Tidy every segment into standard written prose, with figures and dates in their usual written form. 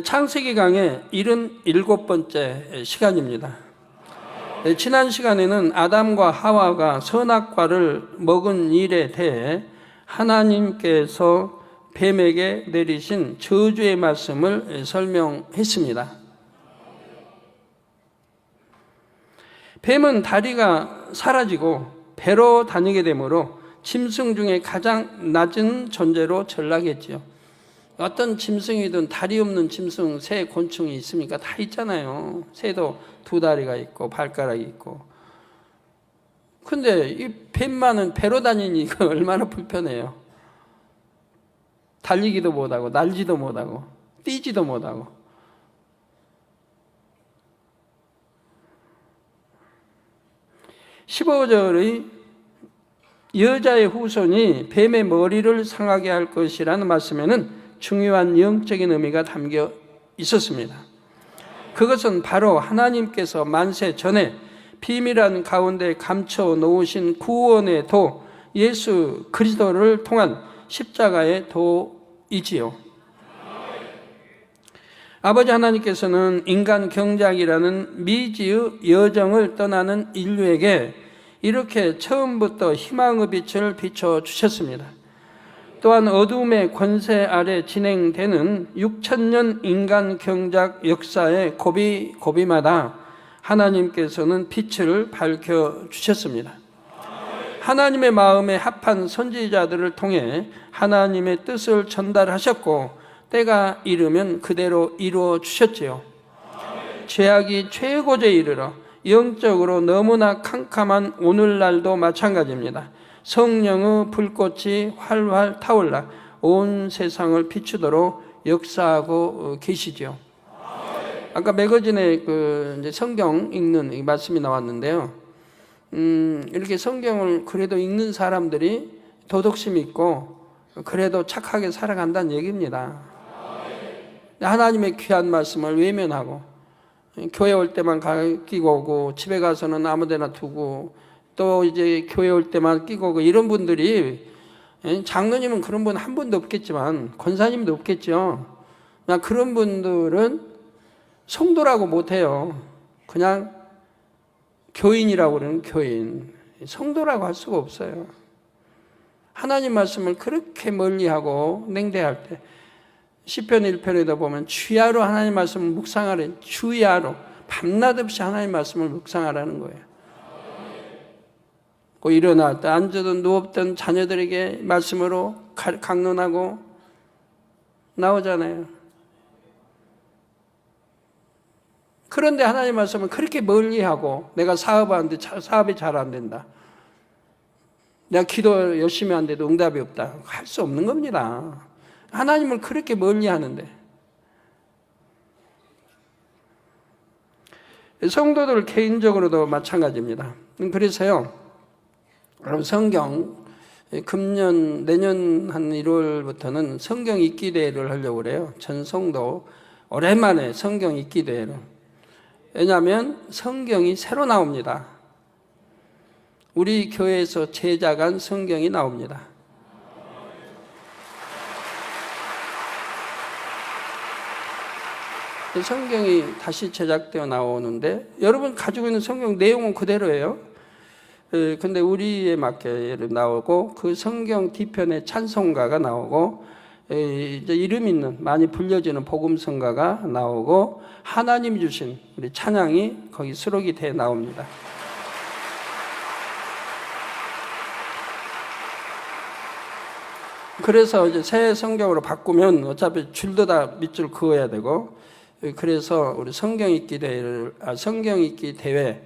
창세기 강의 77번째 시간입니다. 지난 시간에는 아담과 하와가 선악과를 먹은 일에 대해 하나님께서 뱀에게 내리신 저주의 말씀을 설명했습니다. 뱀은 다리가 사라지고 배로 다니게 되므로 짐승 중에 가장 낮은 존재로 전락했지요. 어떤 짐승이든 다리 없는 짐승, 새, 곤충이 있습니까? 다 있잖아요. 새도 두 다리가 있고 발가락이 있고. 근데 이 뱀만은 배로 다니니까 얼마나 불편해요. 달리기도 못하고 날지도 못하고 뛰지도 못하고. (15절의) 여자의 후손이 뱀의 머리를 상하게 할 것이라는 말씀에는 중요한 영적인 의미가 담겨 있었습니다. 그것은 바로 하나님께서 만세 전에 비밀한 가운데 감춰 놓으신 구원의 도 예수 그리스도를 통한 십자가의 도이지요. 아버지 하나님께서는 인간 경작이라는 미지의 여정을 떠나는 인류에게 이렇게 처음부터 희망의 빛을 비춰주셨습니다. 또한 어둠의 권세 아래 진행되는 6,000년 인간 경작 역사의 고비마다 하나님께서는 빛을 밝혀주셨습니다. 하나님의 마음에 합한 선지자들을 통해 하나님의 뜻을 전달하셨고 때가 이르면 그대로 이루어 주셨지요. 죄악이 최고조에 이르러 영적으로 너무나 캄캄한 오늘날도 마찬가지입니다. 성령의 불꽃이 활활 타올라 온 세상을 비추도록 역사하고 계시죠. 아까 매거진에 이제 성경 읽는 이 말씀이 나왔는데요. 이렇게 성경을 그래도 읽는 사람들이 도덕심 있고 그래도 착하게 살아간다는 얘기입니다. 하나님의 귀한 말씀을 외면하고 교회 올 때만 끼고 오고 집에 가서는 아무데나 두고 또 이제 교회 올 때만 끼고 오고 이런 분들이, 장로님은 그런 분 한 분도 없겠지만 권사님도 없겠죠. 그냥 그런 분들은 성도라고 못해요. 그냥 교인이라고 그러는 교인. 성도라고 할 수가 없어요. 하나님 말씀을 그렇게 멀리하고 냉대할 때 시편 1편에도 보면 주야로 하나님 말씀을 묵상하래. 주야로 밤낮 없이 하나님 말씀을 묵상하라는 거예요. 일어났다 앉아든 누웠던 자녀들에게 말씀으로 강론하고 나오잖아요. 그런데 하나님 말씀을 그렇게 멀리하고 내가 사업하는데 사업이 잘 안 된다. 내가 기도 열심히 하는데도 응답이 없다. 할 수 없는 겁니다. 하나님을 그렇게 멀리하는데. 성도들 개인적으로도 마찬가지입니다. 그래서요. 그럼 성경 내년 한 1월부터는 성경 읽기 대회를 하려고 그래요. 전 성도 오랜만에 성경 읽기 대회를. 왜냐하면 성경이 새로 나옵니다. 우리 교회에서 제작한 성경이 나옵니다. 성경이 다시 제작되어 나오는데 여러분 가지고 있는 성경 내용은 그대로예요. 근데 우리에 맞게 나오고 그 성경 뒤편에 찬송가가 나오고 이제 이름 있는 많이 불려지는 복음성가가 나오고 하나님 주신 우리 찬양이 거기 수록이 돼 나옵니다. 그래서 이제 새 성경으로 바꾸면 어차피 줄도 다 밑줄 그어야 되고 그래서 우리 성경 읽기 대회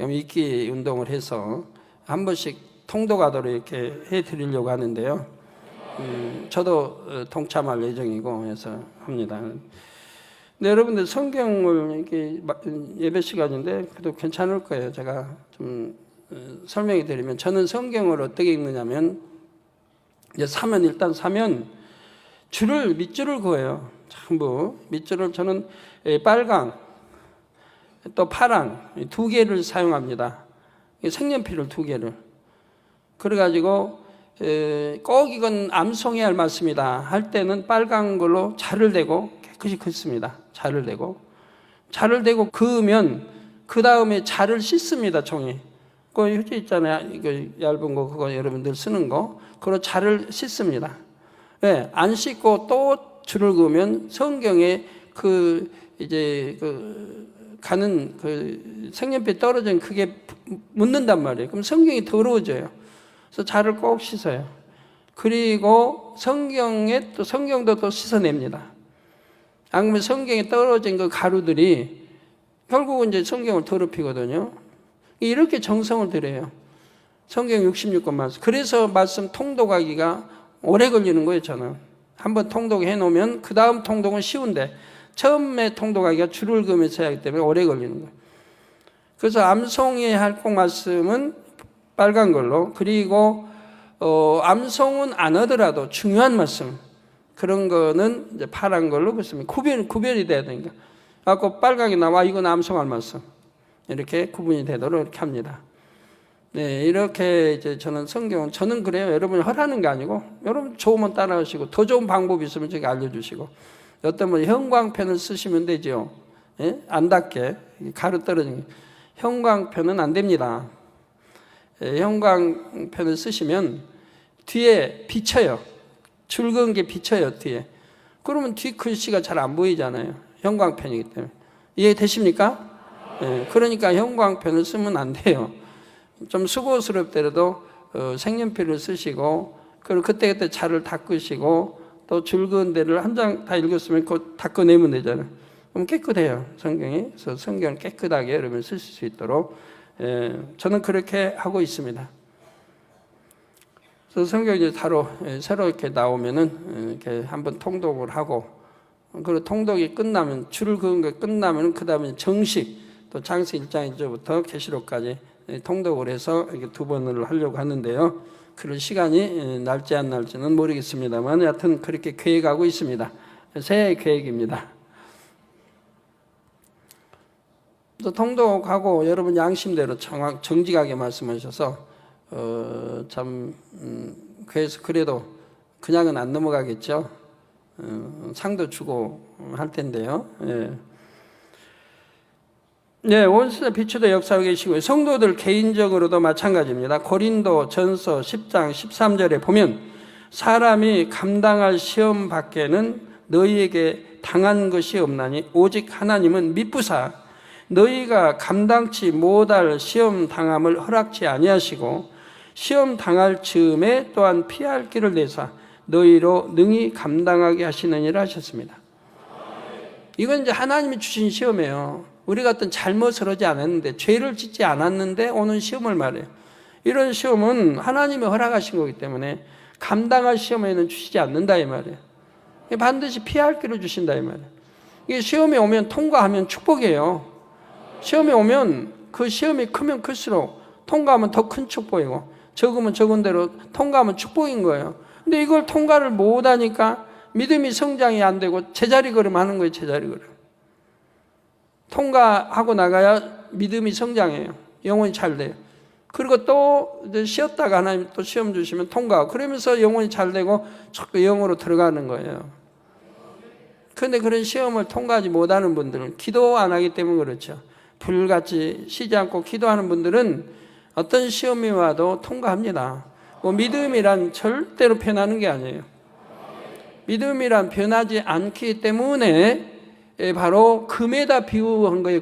읽기 운동을 해서 한 번씩 통독하도록 이렇게 해드리려고 하는데요. 저도 동참할 예정이고 해서 합니다. 근데 여러분들 성경을 이렇게 예배 시간인데 그래도 괜찮을 거예요. 제가 좀 설명해 드리면 저는 성경을 어떻게 읽느냐면 이제 일단 사면 밑줄을 그어요. 전부 밑줄을 저는 빨강 또 파랑 두 개를 사용합니다. 색연필을 두 개를. 그래가지고 꼭 이건 암송해야 할 말씀이다 할 때는 빨간 걸로 자를 대고 그것이 긋습니다. 자를 대고 그으면 그 다음에 자를 씻습니다. 종이. 그 휴지 있잖아요. 이거 얇은 거 그거 여러분들 쓰는 거. 그로 자를 씻습니다. 왜? 안 씻고 또 줄을 그으면 성경에 가는 색연필 떨어진 그게 묻는단 말이에요. 그럼 성경이 더러워져요. 그래서 자를 꼭 씻어요. 그리고 성경도 또 씻어냅니다. 안 그러면 성경에 떨어진 그 가루들이 결국은 이제 성경을 더럽히거든요. 이렇게 정성을 들여요. 성경 66권 말씀. 그래서 말씀 통독하기가 오래 걸리는 거예요, 저는. 한번 통독해 놓으면 그 다음 통독은 쉬운데 처음에 통독하기가 줄을 그으면서 해야 하기 때문에 오래 걸리는 거예요. 그래서 암송의 할곡 말씀은 빨간 걸로, 그리고 암송은 안 하더라도 중요한 말씀 그런 거는 이제 파란 걸로 그렇습니다. 구별이 돼야 되니까. 아까 빨강이 나와 이건 암송할 말씀 이렇게 구분이 되도록 이렇게 합니다. 네, 이렇게 이제 저는 그래요. 여러분이 하라는 게 아니고 여러분 좋으면 따라하시고 더 좋은 방법이 있으면 저기 알려주시고 어떤 분 형광펜을 쓰시면 되죠. 예? 안 닿게 가루 떨어진 형광펜은 안 됩니다. 예, 형광펜을 쓰시면 뒤에 비쳐요. 줄근 게 비쳐요 뒤에. 그러면 뒤 글씨가 잘 안 보이잖아요. 형광펜이기 때문에. 이해되십니까? 예, 그러니까 형광펜을 쓰면 안 돼요. 좀 수고스럽더라도 색연필을 쓰시고 그리고 그때그때 자를 닦으시고 또 줄그은 데를 한 장 다 읽었으면 그거 닦아내면 되잖아요. 그럼 깨끗해요. 성경이. 그래서 성경을 깨끗하게 여러분 쓰실 수 있도록 저는 그렇게 하고 있습니다. 그래서 성경이 새로 이렇게 나오면은 이렇게 한번 통독을 하고 그리고 통독이 끝나면 줄을 그은 게 끝나면 그 다음에 정식 또 창세기 1장 1절부터 계시록까지 통독을 해서 이렇게 2번을 하려고 하는데요. 그럴 시간이 날지 안 날지는 모르겠습니다만 여하튼 그렇게 계획하고 있습니다. 새해 계획입니다. 또 통독하고 여러분 양심대로 정직하게 말씀하셔서 그래도 그냥은 안 넘어가겠죠. 상도 주고 할 텐데요. 예. 네, 온수에 비추도 역사하고 계시고요. 성도들 개인적으로도 마찬가지입니다. 고린도 전서 10장 13절에 보면 사람이 감당할 시험 밖에는 너희에게 당한 것이 없나니 오직 하나님은 미쁘사 너희가 감당치 못할 시험 당함을 허락치 아니하시고 시험 당할 즈음에 또한 피할 길을 내사 너희로 능히 감당하게 하시느니라 하셨습니다. 이건 이제 하나님이 주신 시험이에요. 우리가 어떤 잘못을 하지 않았는데 죄를 짓지 않았는데 오는 시험을 말해요. 이런 시험은 하나님이 허락하신 거기 때문에 감당할 시험에는 주시지 않는다 이 말이에요. 반드시 피할 길을 주신다 이 말이에요. 이게 시험에 오면 통과하면 축복이에요. 시험에 오면 그 시험이 크면 클수록 통과하면 더 큰 축복이고 적으면 적은 대로 통과하면 축복인 거예요. 근데 이걸 통과를 못하니까 믿음이 성장이 안 되고 제자리 걸음 하는 거예요. 제자리 걸음. 통과하고 나가야 믿음이 성장해요. 영혼이 잘 돼요. 그리고 또 이제 쉬었다가 하나님 또 시험 주시면 통과하고 그러면서 영혼이 잘 되고 자꾸 영으로 들어가는 거예요. 그런데 그런 시험을 통과하지 못하는 분들은 기도 안 하기 때문에 그렇죠. 불같이 쉬지 않고 기도하는 분들은 어떤 시험이 와도 통과합니다. 믿음이란 절대로 변하는 게 아니에요. 믿음이란 변하지 않기 때문에 바로 금에다 비유한 거예요.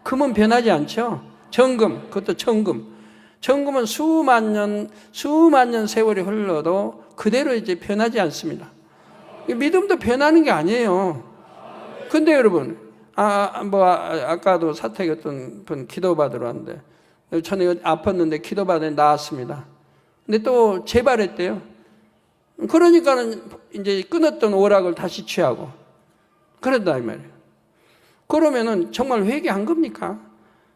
금은 변하지 않죠. 정금, 그것도 정금. 정금은 수만 년 세월이 흘러도 그대로 이제 변하지 않습니다. 믿음도 변하는 게 아니에요. 근데 여러분, 아까도 사택했던 분 기도받으러 왔는데, 저는 아팠는데 기도받으러 나왔습니다. 근데 또 재발했대요. 그러니까는 이제 끊었던 오락을 다시 취하고, 그런다 이 말이에요. 그러면은 정말 회개한 겁니까?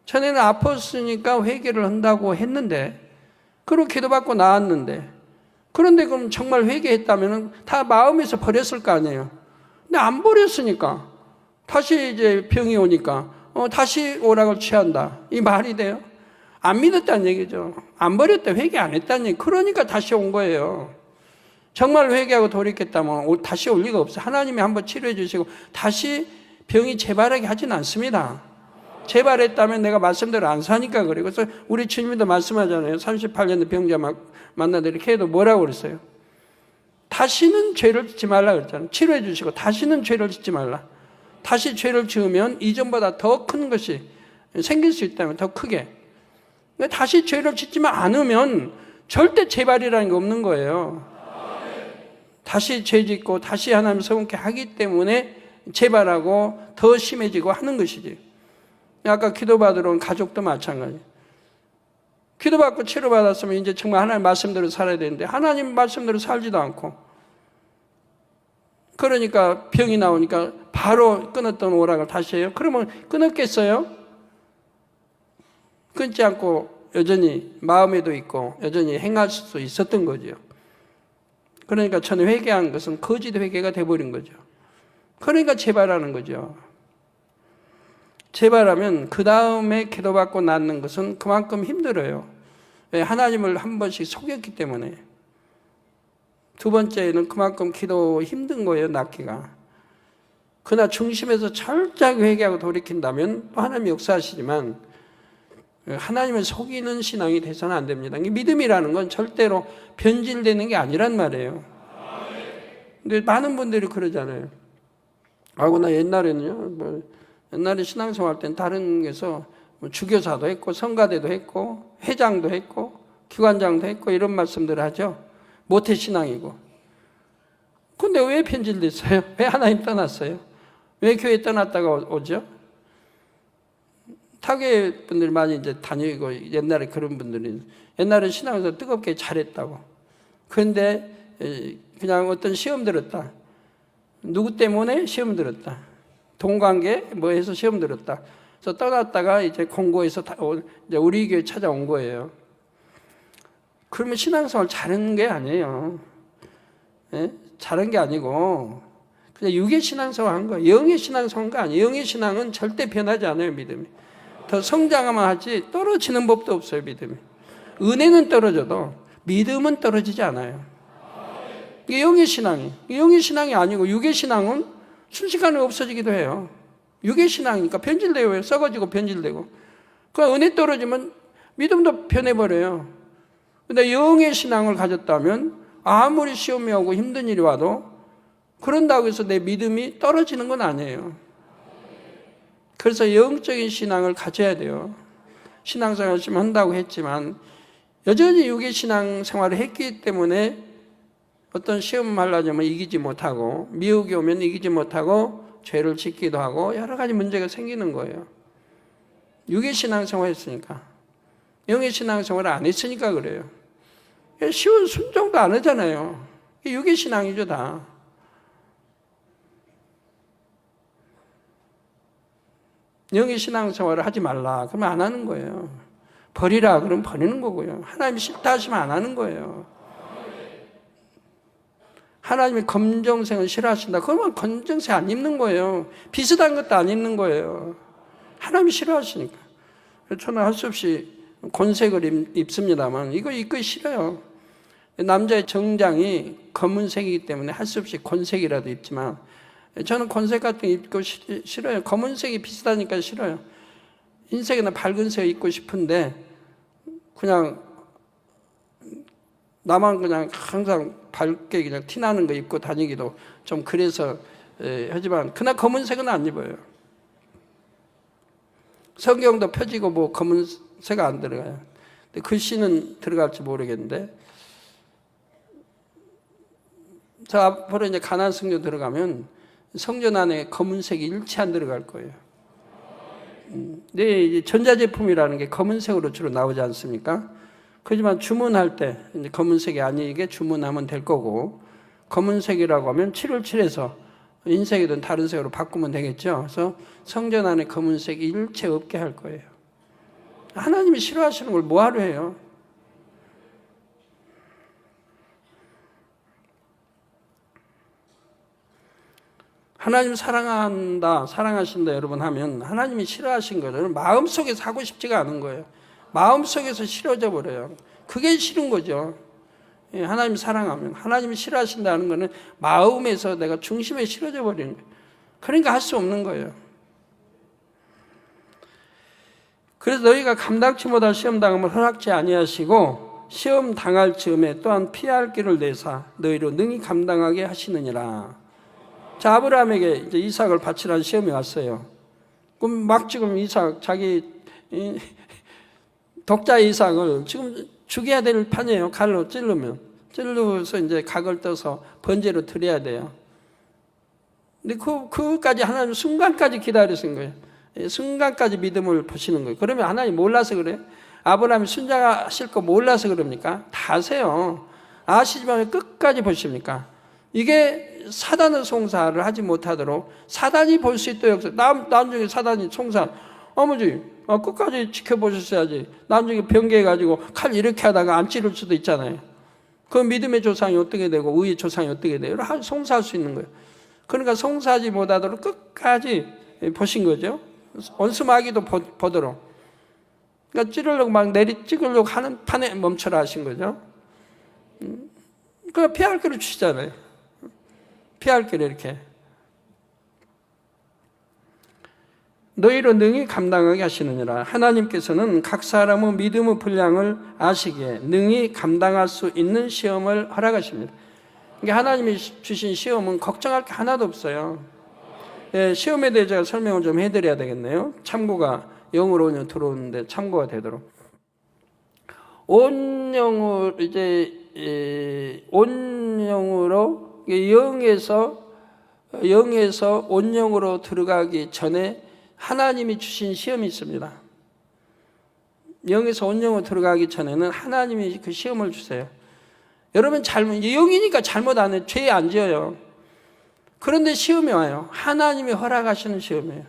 전에는 아팠으니까 회개를 한다고 했는데, 그리고 기도받고 나왔는데, 그런데 그럼 정말 회개했다면은 다 마음에서 버렸을 거 아니에요. 근데 안 버렸으니까 다시 이제 병이 오니까 다시 오락을 취한다. 이 말이 돼요? 안 믿었다는 얘기죠. 안 버렸다, 회개 안 했다는 얘기. 그러니까 다시 온 거예요. 정말 회개하고 돌이켰다면 다시 올 리가 없어요. 하나님이 한번 치료해 주시고 다시 병이 재발하게 하진 않습니다. 재발했다면 내가 말씀대로 안 사니까 그래요. 그래서 우리 주님도 말씀하잖아요. 38년 병자 만나도 이렇게 해도 뭐라고 그랬어요? 다시는 죄를 짓지 말라 그랬잖아요. 치료해 주시고 다시는 죄를 짓지 말라. 다시 죄를 지으면 이전보다 더 큰 것이 생길 수 있다면 더 크게. 다시 죄를 짓지만 않으면 절대 재발이라는 게 없는 거예요. 다시 죄 짓고 다시 하나님 성롭게 하기 때문에 재발하고 더 심해지고 하는 것이지. 아까 기도받으러 온 가족도 마찬가지. 기도받고 치료받았으면 이제 정말 하나님 말씀대로 살아야 되는데 하나님 말씀대로 살지도 않고, 그러니까 병이 나오니까 바로 끊었던 오락을 다시 해요. 그러면 끊었겠어요? 끊지 않고 여전히 마음에도 있고 여전히 행할 수 있었던 거죠. 그러니까 저는 회개한 것은 거짓 회개가 돼버린 거죠. 그러니까 재발하는 거죠. 재발하면 그 다음에 기도받고 낫는 것은 그만큼 힘들어요. 왜? 하나님을 한 번씩 속였기 때문에. 두 번째는 그만큼 기도 힘든 거예요, 낫기가. 그러나 중심에서 철저하게 회개하고 돌이킨다면 또 하나님이 역사하시지만 하나님을 속이는 신앙이 돼서는 안 됩니다. 믿음이라는 건 절대로 변질되는 게 아니란 말이에요. 근데 많은 분들이 그러잖아요. 나 옛날에는요, 옛날에 신앙생활 때는 다른 데서 주교사도 했고 성가대도 했고 회장도 했고 기관장도 했고 이런 말씀들을 하죠. 모태신앙이고. 근데 왜 변질됐어요? 왜 하나님 떠났어요? 왜 교회 떠났다가 오죠? 타교회 분들 많이 이제 다니고 옛날에 그런 분들이 옛날에 신앙에서 뜨겁게 잘했다고. 그런데 그냥 어떤 시험 들었다. 누구 때문에 시험 들었다. 동관계 뭐 해서 시험 들었다. 그래서 떠났다가 이제 공고해서 이제 우리 교회 찾아온 거예요. 그러면 신앙생활 잘한 게 아니에요. 예? 잘한 게 아니고 그냥 육의 신앙생활 한 거예요. 영의 신앙생활 한 거 아니에요. 영의 신앙은 절대 변하지 않아요, 믿음이. 더 성장하면 하지 떨어지는 법도 없어요, 믿음이. 은혜는 떨어져도 믿음은 떨어지지 않아요. 이게 영의 신앙이. 영의 신앙이 아니고 육의 신앙은 순식간에 없어지기도 해요. 육의 신앙이니까 변질돼요. 썩어지고 변질되고. 그 은혜 떨어지면 믿음도 변해버려요. 근데 영의 신앙을 가졌다면 아무리 시험이 오고 힘든 일이 와도 그런다고 해서 내 믿음이 떨어지는 건 아니에요. 그래서 영적인 신앙을 가져야 돼요. 신앙생활 열심히 한다고 했지만 여전히 육의 신앙생활을 했기 때문에 어떤 시험 하려면 이기지 못하고 미혹이 오면 이기지 못하고 죄를 짓기도 하고 여러 가지 문제가 생기는 거예요. 육의 신앙생활 했으니까. 영의 신앙생활을 안 했으니까 그래요. 쉬운 순종도 안 하잖아요. 육의 신앙이죠, 다. 영의 신앙생활을 하지 말라 그러면 안 하는 거예요. 버리라 그러면 버리는 거고요. 하나님이 싫다 하시면 안 하는 거예요. 하나님이 검정색을 싫어하신다 그러면 검정색 안 입는 거예요. 비슷한 것도 안 입는 거예요. 하나님이 싫어하시니까. 저는 할 수 없이 곤색을 입습니다만 이거 입기 싫어요. 남자의 정장이 검은색이기 때문에 할 수 없이 곤색이라도 입지만 저는 곤색 같은 거 입고 싫어요. 검은색이 비슷하니까 싫어요. 흰색이나 밝은색 입고 싶은데 그냥 나만 그냥 항상 밝게 그냥 티나는 거 입고 다니기도 좀 그래서 하지만 그날 검은색은 안 입어요. 성경도 펴지고 뭐 검은색 안 들어가요. 근데 글씨는 들어갈지 모르겠는데 저 앞으로 이제 가나안 성전 들어가면 성전 안에 검은색이 일체 안 들어갈 거예요. 네, 이제 전자제품이라는 게 검은색으로 주로 나오지 않습니까? 그렇지만 주문할 때 이제 검은색이 아니게 주문하면 될 거고 검은색이라고 하면 7월 7에서 흰색이든 다른 색으로 바꾸면 되겠죠. 그래서 성전 안에 검은색이 일체 없게 할 거예요. 하나님이 싫어하시는 걸 뭐하러 해요? 하나님 사랑한다, 사랑하신다 여러분 하면 하나님이 싫어하신 거를 마음속에서 하고 싶지가 않은 거예요. 마음속에서 싫어져 버려요. 그게 싫은 거죠. 하나님 사랑하면. 하나님이 싫어하신다는 것은 마음에서 내가 중심에 실어져 버리는 거예요. 그러니까 할 수 없는 거예요. 그래서 너희가 감당치 못할 시험 당함을 허락지 아니하시고 시험 당할 즈음에 또한 피할 길을 내사 너희로 능히 감당하게 하시느니라. 자, 아브라함에게 이제 이삭을 바치라는 시험이 왔어요. 그럼 막 지금 이삭, 자기 독자 이삭을 지금 죽여야 될 판이에요. 칼로 찔러서 이제 각을 떠서 번제로 드려야 돼요. 근데 그까지 하나님 순간까지 기다리신 거예요. 순간까지 믿음을 보시는 거예요. 그러면 하나님 몰라서 그래요? 아브라함이 순장하실 거 몰라서 그럽니까? 다 아세요. 아시지만 왜 끝까지 보십니까? 이게 사단의 송사를 하지 못하도록 사단이 볼 수 있도록 나중에 사단이 송사 아버지 끝까지 지켜보셨어야지. 나중에 변개해가지고 칼 이렇게 하다가 안 찌를 수도 있잖아요. 그 믿음의 조상이 어떻게 되고 의의 조상이 어떻게 돼요? 송사할 수 있는 거예요. 그러니까 송사하지 못하도록 끝까지 보신 거죠. 원수마귀도 보도록. 그러니까 찌르려고 막 찍으려고 하는 판에 멈춰라 하신 거죠. 그러니까 피할 길을 주시잖아요. 피할 길을 이렇게. 너희로 능히 감당하게 하시느니라. 하나님께서는 각 사람의 믿음의 분량을 아시기에 능히 감당할 수 있는 시험을 허락하십니다. 그러니까 하나님이 주신 시험은 걱정할 게 하나도 없어요. 예, 시험에 대해 제가 설명을 좀 해드려야 되겠네요. 참고가 영으로 들어오는데 참고가 되도록. 온영으로 영에서 온영으로 들어가기 전에 하나님이 주신 시험이 있습니다. 영에서 온영으로 들어가기 전에는 하나님이 그 시험을 주세요. 여러분 영이니까 잘못 안 해요. 죄 안 지어요. 그런데 시험이 와요. 하나님이 허락하시는 시험이에요.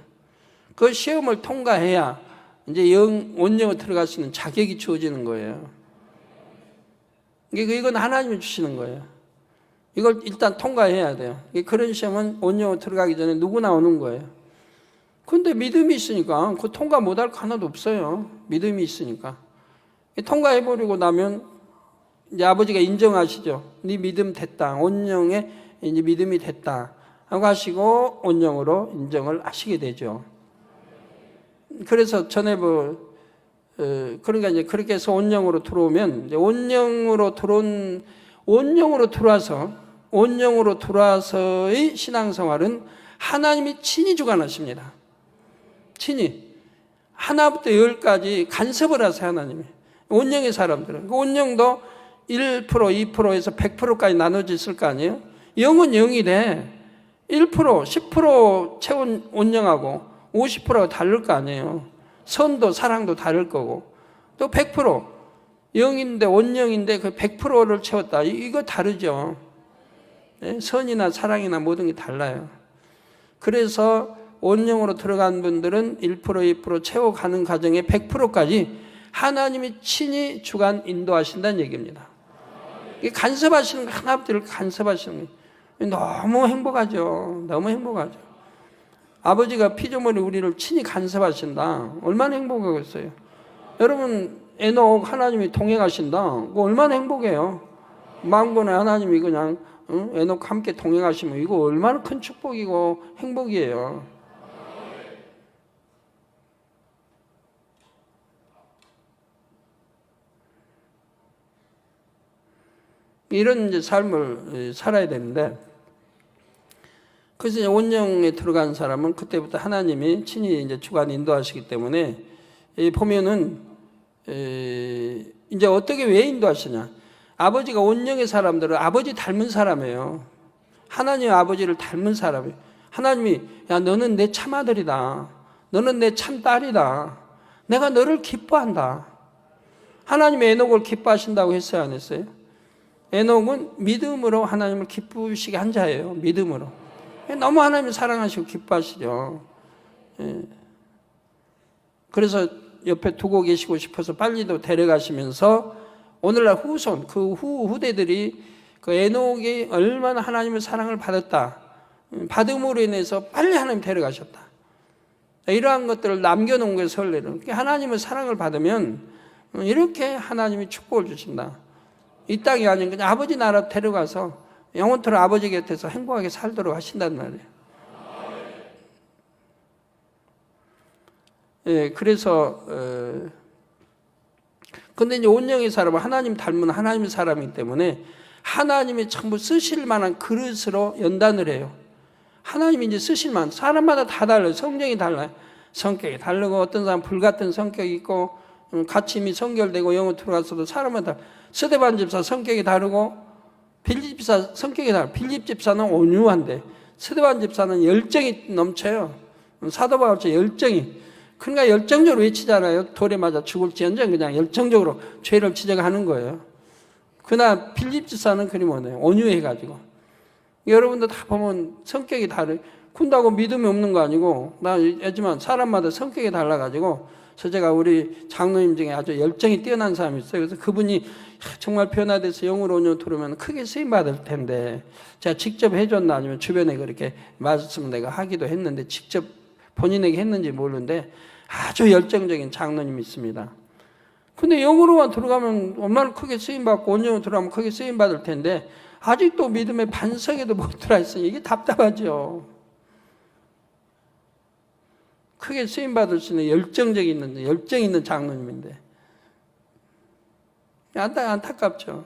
그 시험을 통과해야 이제 온영으로 들어갈 수 있는 자격이 주어지는 거예요. 이건 하나님이 주시는 거예요. 이걸 일단 통과해야 돼요. 그런 시험은 온영으로 들어가기 전에 누구나 오는 거예요. 근데 믿음이 있으니까 그 통과 못할 거 하나도 없어요. 믿음이 있으니까. 통과해버리고 나면 이제 아버지가 인정하시죠. 네 믿음 됐다. 온영에 이제 믿음이 됐다. 하고 하시고 온영으로 인정을 하시게 되죠. 그래서 전에 그러니까 이제 그렇게 해서 온영으로 들어오면 이제 온영으로 들어와서의 신앙생활은 하나님이 친히 주관하십니다. 친히 하나부터 열까지 간섭을 하세요. 하나님이. 온영의 사람들은 그 온영도 1%, 2%에서 100%까지 나눠져 있을 거 아니에요. 영은 영이래. 1%, 10% 채운 온영하고 50%가 다를 거 아니에요. 선도 사랑도 다를 거고 또 100% 영인데 온영인데 그 100%를 채웠다. 이거 다르죠. 선이나 사랑이나 모든 게 달라요. 그래서 온영으로 들어간 분들은 1%, 2% 채워가는 과정에 100%까지 하나님이 친히 주관 인도하신다는 얘기입니다. 간섭하시는 거 하나부터 간섭하시는 거 너무 행복하죠. 너무 행복하죠. 아버지가 피조물이 우리를 친히 간섭하신다. 얼마나 행복하겠어요. 여러분 에녹 하나님이 동행하신다. 그거 얼마나 행복해요. 만군의 하나님이 그냥 에녹 함께 동행하시면 이거 얼마나 큰 축복이고 행복이에요. 이런 이제 삶을 살아야 되는데, 그래서 이제 온영에 들어간 사람은 그때부터 하나님이 친히 이제 주관 인도하시기 때문에 보면은 이제 어떻게 왜 인도하시냐? 아버지가 온영의 사람들은 아버지 닮은 사람이에요. 하나님 아버지를 닮은 사람이에요. 하나님이 야 너는 내 참아들이다. 너는 내 참딸이다. 내가 너를 기뻐한다. 하나님이 에녹을 기뻐하신다고 했어요, 안 했어요? 에녹은 믿음으로 하나님을 기쁘시게 한 자예요. 믿음으로. 너무 하나님을 사랑하시고 기뻐하시죠. 그래서 옆에 두고 계시고 싶어서 빨리도 데려가시면서 오늘날 후손, 그 후대들이 그 에녹이 얼마나 하나님의 사랑을 받았다. 받음으로 인해서 빨리 하나님 데려가셨다. 이러한 것들을 남겨놓은 거예요, 설레는. 하나님의 사랑을 받으면 이렇게 하나님이 축복을 주신다. 이 땅이 아닌 그냥 아버지 나라 데려가서 영원토록 아버지 곁에서 행복하게 살도록 하신단 말이에요. 예, 그래서 근데 이제 온영의 사람은 하나님 닮은 하나님의 사람이기 때문에 하나님이 전부 쓰실 만한 그릇으로 연단을 해요. 하나님이 이제 쓰실 만한, 사람마다 다 달라요. 성정이 달라요. 성격이 다르고 어떤 사람은 불같은 성격이 있고 가침이 성결되고 영어 들어가서도 사람마다 스데반 집사 성격이 다르고 빌립 집사 성격이 다르고 빌립 집사는 온유한데 스데반 집사는 열정이 넘쳐요. 사도 바울처럼 열정이, 그러니까 열정적으로 외치잖아요. 돌에 맞아 죽을지언정 그냥 열정적으로 죄를 지적하는 거예요. 그러나 빌립 집사는 그리 뭐네요. 온유해가지고. 여러분도 다 보면 성격이 다르, 군다고 믿음이 없는 거 아니고, 나 알지만 사람마다 성격이 달라가지고, 제가 우리 장로님 중에 아주 열정이 뛰어난 사람이 있어요. 그래서 그분이 정말 변화돼서 영으로 온유 들으면 크게 쓰임받을 텐데, 제가 직접 해줬나 아니면 주변에 그렇게 말씀 내가 하기도 했는데, 직접 본인에게 했는지 모르는데, 아주 열정적인 장로님이 있습니다. 근데 영으로만 들어가면 얼마나 크게 쓰임받고 온유로 들어가면 크게 쓰임받을 텐데 아직도 믿음의 반석에도 못 들어있으니 이게 답답하죠. 크게 쓰임받을 수 있는 열정 있는 장로님인데 안타깝죠.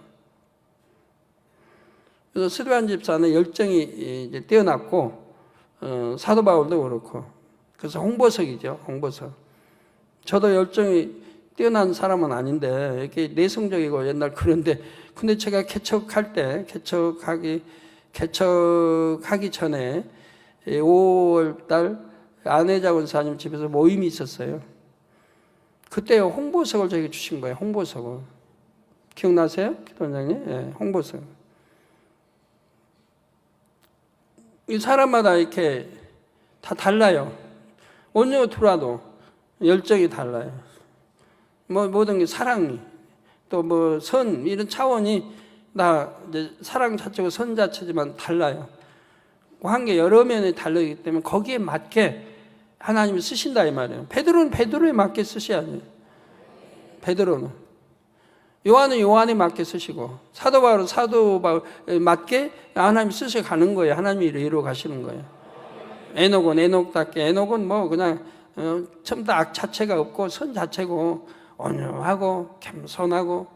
그래서 스데반 집사는 열정이 이제 뛰어났고 사도 바울도 그렇고 그래서 홍보석이죠. 홍보석. 저도 열정이 뛰어난 사람은 아닌데 이렇게 내성적이고 옛날 그런데 근데 제가 개척하기 전에 5월 달 안혜자 권사님 집에서 모임이 있었어요. 그때 홍보석을 저에게 주신 거예요. 홍보석을. 기억나세요? 기도원장님? 네, 홍보석. 이 사람마다 이렇게 다 달라요. 온유 들어와도 열정이 달라요. 뭐 모든 게 사랑이 또 뭐 선 이런 차원이 다 이제 사랑 자체고 선 자체지만 달라요. 한 게 여러 면이 다르기 때문에 거기에 맞게 하나님이 쓰신다 이 말이에요. 베드로는 베드로에 맞게 쓰셔야죠. 베드로는 요한은 요한에 맞게 쓰시고 사도 바울은 사도 바울에 맞게 하나님이 쓰셔 가는 거예요. 하나님이 이루어 가시는 거예요. 에녹은 에녹답게 에녹은 뭐 그냥 전부 다 악 자체가 없고 선 자체고 온유하고 겸손하고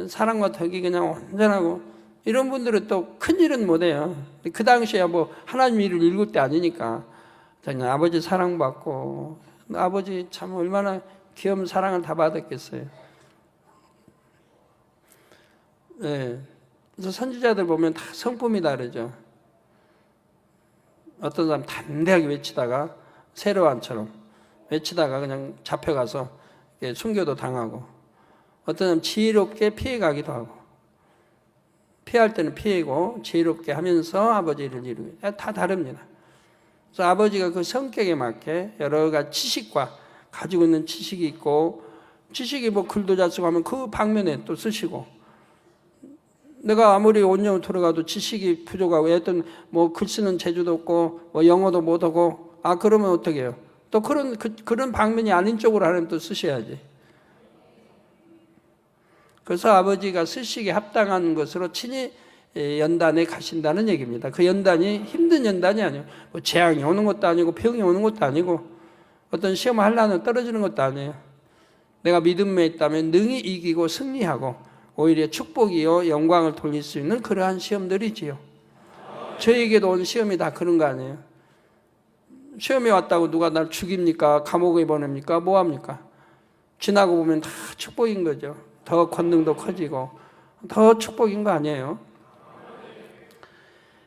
사랑과 덕이 그냥 온전하고 이런 분들은 또 큰일은 못해요. 그 당시에 뭐 하나님 일을 읽을 때 아니니까 그냥 아버지 사랑받고 아버지 참 얼마나 귀여운 사랑을 다 받았겠어요. 네. 그래서 선지자들 보면 다 성품이 다르죠. 어떤 사람 담대하게 외치다가 세로안처럼 외치다가 그냥 잡혀가서 순교도 당하고 어떤 사람 지혜롭게 피해가기도 하고 피할 때는 피해고 지혜롭게 하면서 아버지를 이루고 다 다릅니다. 그래서 아버지가 그 성격에 맞게 여러 가지 지식과 가지고 있는 지식이 있고 지식이 뭐 글도 잘 쓰고 하면 그 방면에 또 쓰시고 내가 아무리 온영을 들어가도 지식이 부족하고 어떤 뭐 글 쓰는 재주도 없고 뭐 영어도 못하고 그러면 어떻게 해요? 또 그런 방면이 아닌 쪽으로 하나님 또 쓰셔야지. 그래서 아버지가 쓰시기에 합당한 것으로 친히 연단에 가신다는 얘기입니다. 그 연단이 힘든 연단이 아니에요. 뭐 재앙이 오는 것도 아니고 병이 오는 것도 아니고 어떤 시험을 하려면 떨어지는 것도 아니에요. 내가 믿음에 있다면 능히 이기고 승리하고 오히려 축복이요 영광을 돌릴 수 있는 그러한 시험들이지요. 저에게도 온 시험이 다 그런 거 아니에요. 시험이 왔다고 누가 날 죽입니까? 감옥에 보냅니까? 뭐합니까? 지나고 보면 다 축복인 거죠. 더 권능도 커지고 더 축복인 거 아니에요.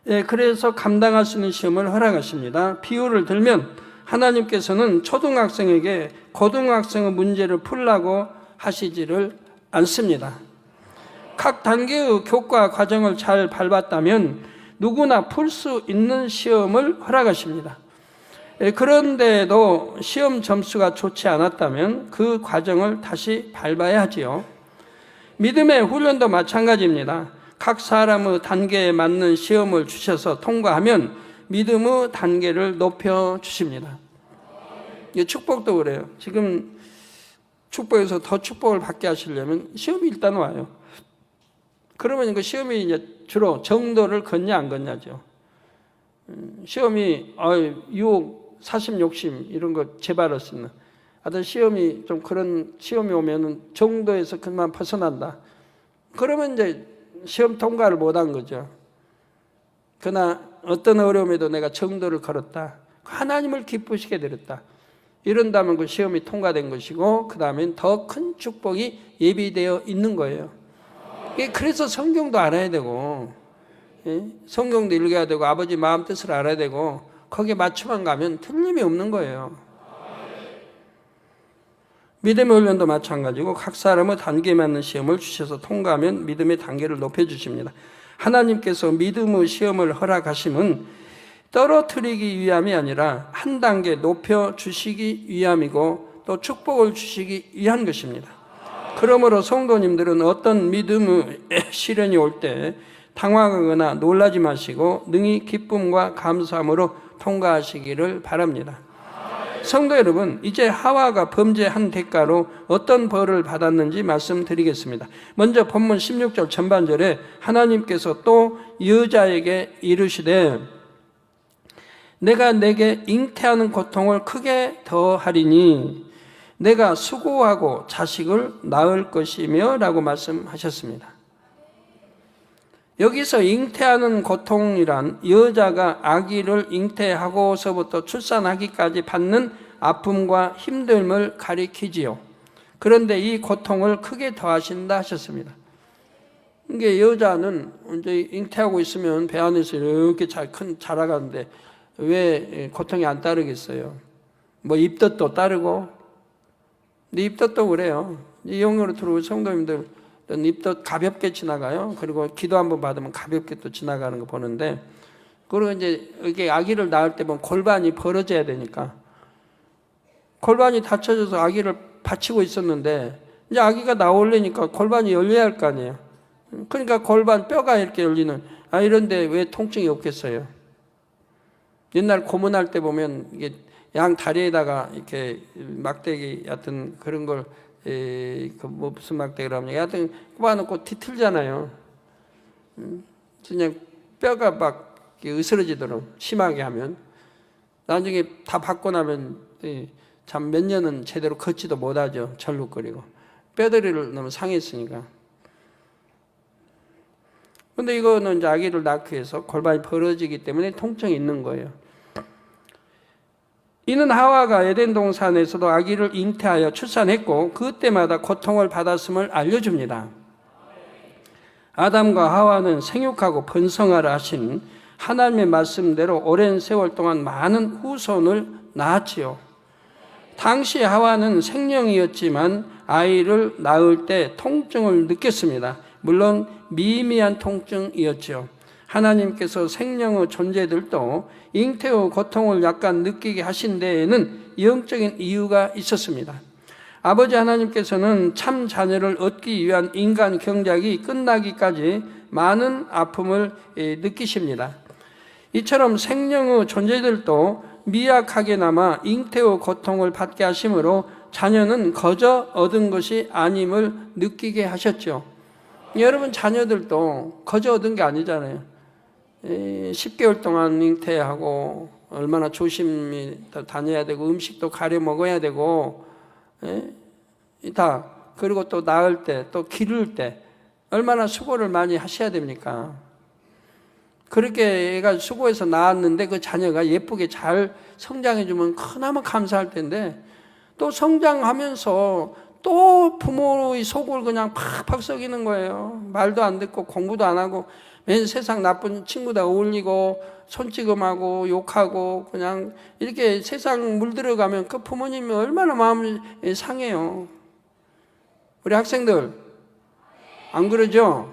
예, 그래서 감당할 수 있는 시험을 허락하십니다. 비유를 들면 하나님께서는 초등학생에게 고등학생의 문제를 풀라고 하시지를 않습니다. 각 단계의 교과 과정을 잘 밟았다면 누구나 풀 수 있는 시험을 허락하십니다. 그런데도 시험 점수가 좋지 않았다면 그 과정을 다시 밟아야 하지요. 믿음의 훈련도 마찬가지입니다. 각 사람의 단계에 맞는 시험을 주셔서 통과하면 믿음의 단계를 높여주십니다. 축복도 그래요. 지금 축복에서 더 축복을 받게 하시려면 시험이 일단 와요. 그러면 그 시험이 이제 주로 정도를 걷냐 안 걷냐죠. 시험이 유혹, 사심, 욕심 이런 거 재발할 수 있는. 하여튼 시험이 좀 그런 시험이 오면은 정도에서 그만 벗어난다. 그러면 이제 시험 통과를 못한 거죠. 그러나 어떤 어려움에도 내가 정도를 걸었다. 하나님을 기쁘시게 드렸다. 이런다면 그 시험이 통과된 것이고 그 다음엔 더 큰 축복이 예비되어 있는 거예요. 그래서 성경도 알아야 되고 성경도 읽어야 되고 아버지 마음 뜻을 알아야 되고 거기에 맞춤만 가면 틀림이 없는 거예요. 믿음의 훈련도 마찬가지고 각 사람의 단계에 맞는 시험을 주셔서 통과하면 믿음의 단계를 높여주십니다. 하나님께서 믿음의 시험을 허락하심은 떨어뜨리기 위함이 아니라 한 단계 높여주시기 위함이고 또 축복을 주시기 위한 것입니다. 그러므로 성도님들은 어떤 믿음의 시련이 올 때 당황하거나 놀라지 마시고 능히 기쁨과 감사함으로 통과하시기를 바랍니다. 성도 여러분, 이제 하와가 범죄한 대가로 어떤 벌을 받았는지 말씀드리겠습니다. 먼저 본문 16절 전반절에 하나님께서 또 여자에게 이르시되 내가 내게 잉태하는 고통을 크게 더하리니 내가 수고하고 자식을 낳을 것이며 라고 말씀하셨습니다. 여기서 잉태하는 고통이란 여자가 아기를 잉태하고서부터 출산하기까지 받는 아픔과 힘듦을 가리키지요. 그런데 이 고통을 크게 더하신다 하셨습니다. 이게 여자는 이제 잉태하고 있으면 배 안에서 이렇게 자라가는데 왜 고통이 안 따르겠어요? 뭐 입덧도 따르고, 근데 입덧도 그래요. 이 영으로 들어온 성도님들 입덧 가볍게 지나가요. 그리고 기도 한번 받으면 가볍게 또 지나가는 거 보는데, 그리고 이제 이게 아기를 낳을 때 보면 골반이 벌어져야 되니까 골반이 닫혀져서 아기를 받치고 있었는데 이제 아기가 나오려니까 골반이 열려야 할 거 아니에요. 그러니까 골반 뼈가 이렇게 열리는 이런데 왜 통증이 없겠어요? 옛날 고문할 때 보면 이게 양 다리에다가 이렇게 막대기 같은 그런 걸 뭐 무슨 막대기라면 하여튼 꼽아놓고 뒤틀잖아요. 그냥 뼈가 막 으스러지도록 심하게 하면 나중에 다 받고 나면 참 몇 년은 제대로 걷지도 못하죠. 절룩거리고 뼈다리를 너무 상했으니까. 근데 이거는 이제 아기를 낳기 위해서 골반이 벌어지기 때문에 통증이 있는 거예요. 이는 하와가 에덴 동산에서도 아기를 잉태하여 출산했고 그때마다 고통을 받았음을 알려줍니다. 아담과 하와는 생육하고 번성하라 하신 하나님의 말씀대로 오랜 세월 동안 많은 후손을 낳았지요. 당시 하와는 생령이었지만 아이를 낳을 때 통증을 느꼈습니다. 물론 미미한 통증이었죠. 하나님께서 생명의 존재들도 잉태의 고통을 약간 느끼게 하신 데에는 영적인 이유가 있었습니다. 아버지 하나님께서는 참 자녀를 얻기 위한 인간 경작이 끝나기까지 많은 아픔을 느끼십니다. 이처럼 생명의 존재들도 미약하게나마 잉태의 고통을 받게 하심으로 자녀는 거저 얻은 것이 아님을 느끼게 하셨죠. 여러분 자녀들도 거저 얻은 게 아니잖아요. 10개월 동안 잉태하고 얼마나 조심히 다녀야 되고 음식도 가려 먹어야 되고 다 그리고 또 낳을 때 또 기를 때 얼마나 수고를 많이 하셔야 됩니까? 그렇게 애가 수고해서 낳았는데 그 자녀가 예쁘게 잘 성장해주면 그나마 감사할 텐데 또 성장하면서 또 부모의 속을 그냥 팍팍 썩이는 거예요. 말도 안 듣고 공부도 안 하고 맨 세상 나쁜 친구들 어울리고 손찌검하고 욕하고 그냥 이렇게 세상 물들어가면 그 부모님이 얼마나 마음이 상해요. 우리 학생들 안 그러죠?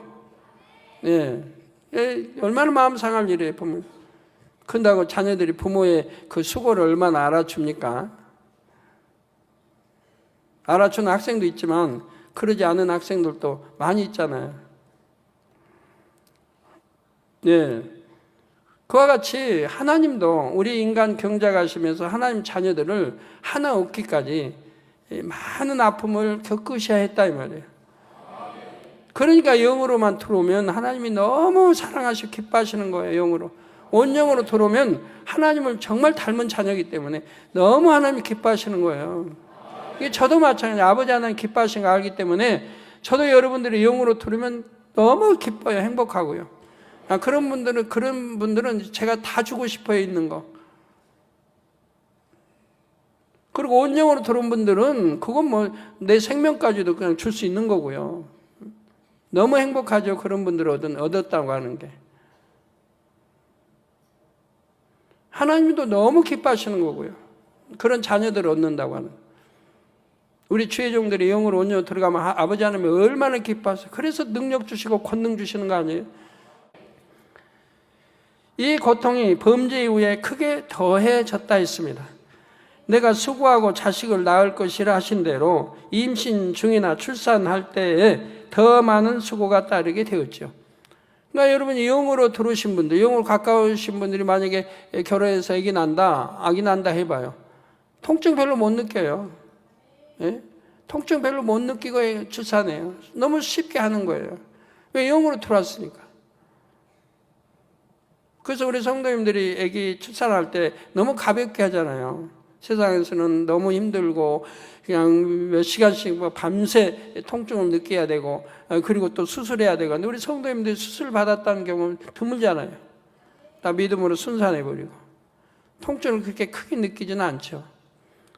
네. 얼마나 마음 상할 일이에요. 부모 큰다고 자녀들이 부모의 그 수고를 얼마나 알아줍니까? 알아주는 학생도 있지만 그러지 않은 학생들도 많이 있잖아요. 네. 그와 같이 하나님도 우리 인간 경작하시면서 하나님 자녀들을 하나 얻기까지 많은 아픔을 겪으셔야 했다 이 말이에요. 그러니까 영으로만 들어오면 하나님이 너무 사랑하시고 기뻐하시는 거예요. 영으로. 온영으로 들어오면 하나님을 정말 닮은 자녀이기 때문에 너무 하나님이 기뻐하시는 거예요. 이게 저도 마찬가지예요. 아버지 하나님 기뻐하시는 거 알기 때문에 저도 여러분들이 영으로 들으면 너무 기뻐요. 행복하고요. 그런 분들은 제가 다 주고 싶어요. 있는 거. 그리고 온영으로 들어온 분들은 그건 뭐 내 생명까지도 그냥 줄 수 있는 거고요. 너무 행복하죠. 그런 분들을 얻었다고 하는 게. 하나님도 너무 기뻐하시는 거고요. 그런 자녀들을 얻는다고 하는. 우리 주의 종들이 영으로 온영으로 들어가면 아버지 하나님이 얼마나 기뻐하세요. 그래서 능력 주시고 권능 주시는 거 아니에요? 이 고통이 범죄 이후에 크게 더해졌다 했습니다. 내가 수고하고 자식을 낳을 것이라 하신 대로 임신 중이나 출산할 때에 더 많은 수고가 따르게 되었죠. 그러니까 여러분이 영으로 들어오신 분들, 영으로 가까우신 분들이 만약에 결혼해서 아기 난다 해봐요. 통증 별로 못 느껴요. 예? 통증 별로 못 느끼고 출산해요. 너무 쉽게 하는 거예요. 왜? 영으로 들어왔으니까. 그래서 우리 성도님들이 아기 출산할 때 너무 가볍게 하잖아요. 세상에서는 너무 힘들고 그냥 몇 시간씩 밤새 통증을 느껴야 되고 그리고 또 수술해야 되고. 근데 우리 성도님들이 수술 받았다는 경우는 드물잖아요. 다 믿음으로 순산해버리고 통증을 그렇게 크게 느끼지는 않죠.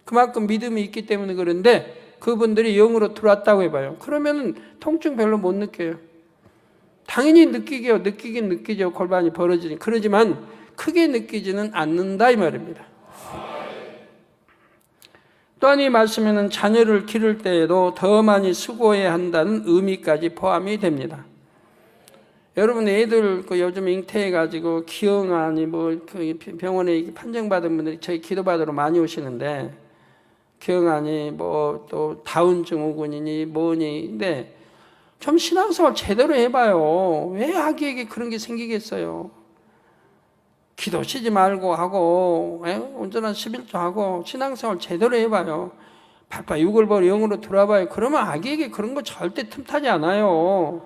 그만큼 믿음이 있기 때문에 그런데 그분들이 영으로 들어왔다고 해봐요. 그러면 통증 별로 못 느껴요. 당연히 느끼긴 느끼죠. 골반이 벌어지니. 그러지만 크게 느끼지는 않는다 이 말입니다. 또한 이 말씀에는 자녀를 기를 때에도 더 많이 수고해야 한다는 의미까지 포함이 됩니다. 여러분 애들 요즘 잉태해가지고 기형아니 병원에 판정받은 분들이 저희 기도받으러 많이 오시는데 기형아니 또 다운증 후군이니 뭐니. 근데 좀 신앙생활 제대로 해봐요. 왜 아기에게 그런 게 생기겠어요? 기도 쉬지 말고 하고 온전한 11조 하고 신앙생활 제대로 해봐요. 발바 6을 벌 영으로 들어와봐요. 그러면 아기에게 그런 거 절대 틈타지 않아요.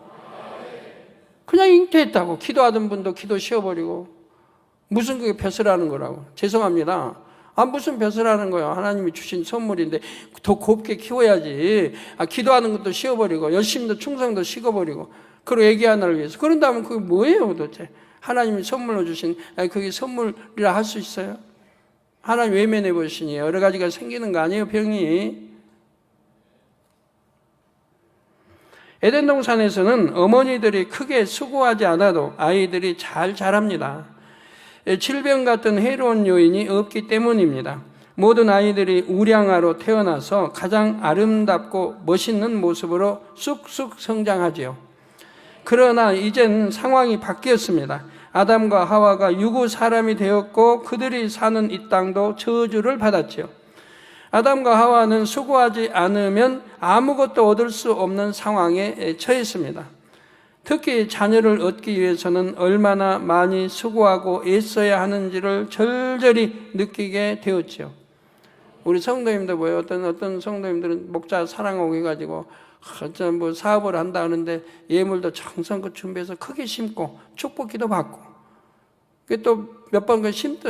그냥 잉태했다고 기도하던 분도 기도 쉬어버리고 무슨 그게 벼슬하는 거라고. 죄송합니다. 무슨 벼슬하는 거예요. 하나님이 주신 선물인데 더 곱게 키워야지. 기도하는 것도 쉬어버리고 열심도 충성도 식어버리고 그리고 애기 하나를 위해서. 그런다면 그게 뭐예요 도대체. 하나님이 선물로 주신 그게 선물이라 할 수 있어요? 하나님 외면해 보시니 여러 가지가 생기는 거 아니에요 병이. 에덴 동산에서는 어머니들이 크게 수고하지 않아도 아이들이 잘 자랍니다. 질병 같은 해로운 요인이 없기 때문입니다. 모든 아이들이 우량아로 태어나서 가장 아름답고 멋있는 모습으로 쑥쑥 성장하지요. 그러나 이젠 상황이 바뀌었습니다. 아담과 하와가 유구 사람이 되었고 그들이 사는 이 땅도 저주를 받았지요. 아담과 하와는 수고하지 않으면 아무것도 얻을 수 없는 상황에 처했습니다. 특히 자녀를 얻기 위해서는 얼마나 많이 수고하고 애써야 하는지를 절절히 느끼게 되었죠. 우리 성도님들 뭐예요? 어떤 성도님들은 목자 사랑하고 해가지고 사업을 한다 하는데 예물도 정성껏 준비해서 크게 심고 축복기도 받고 또 몇 번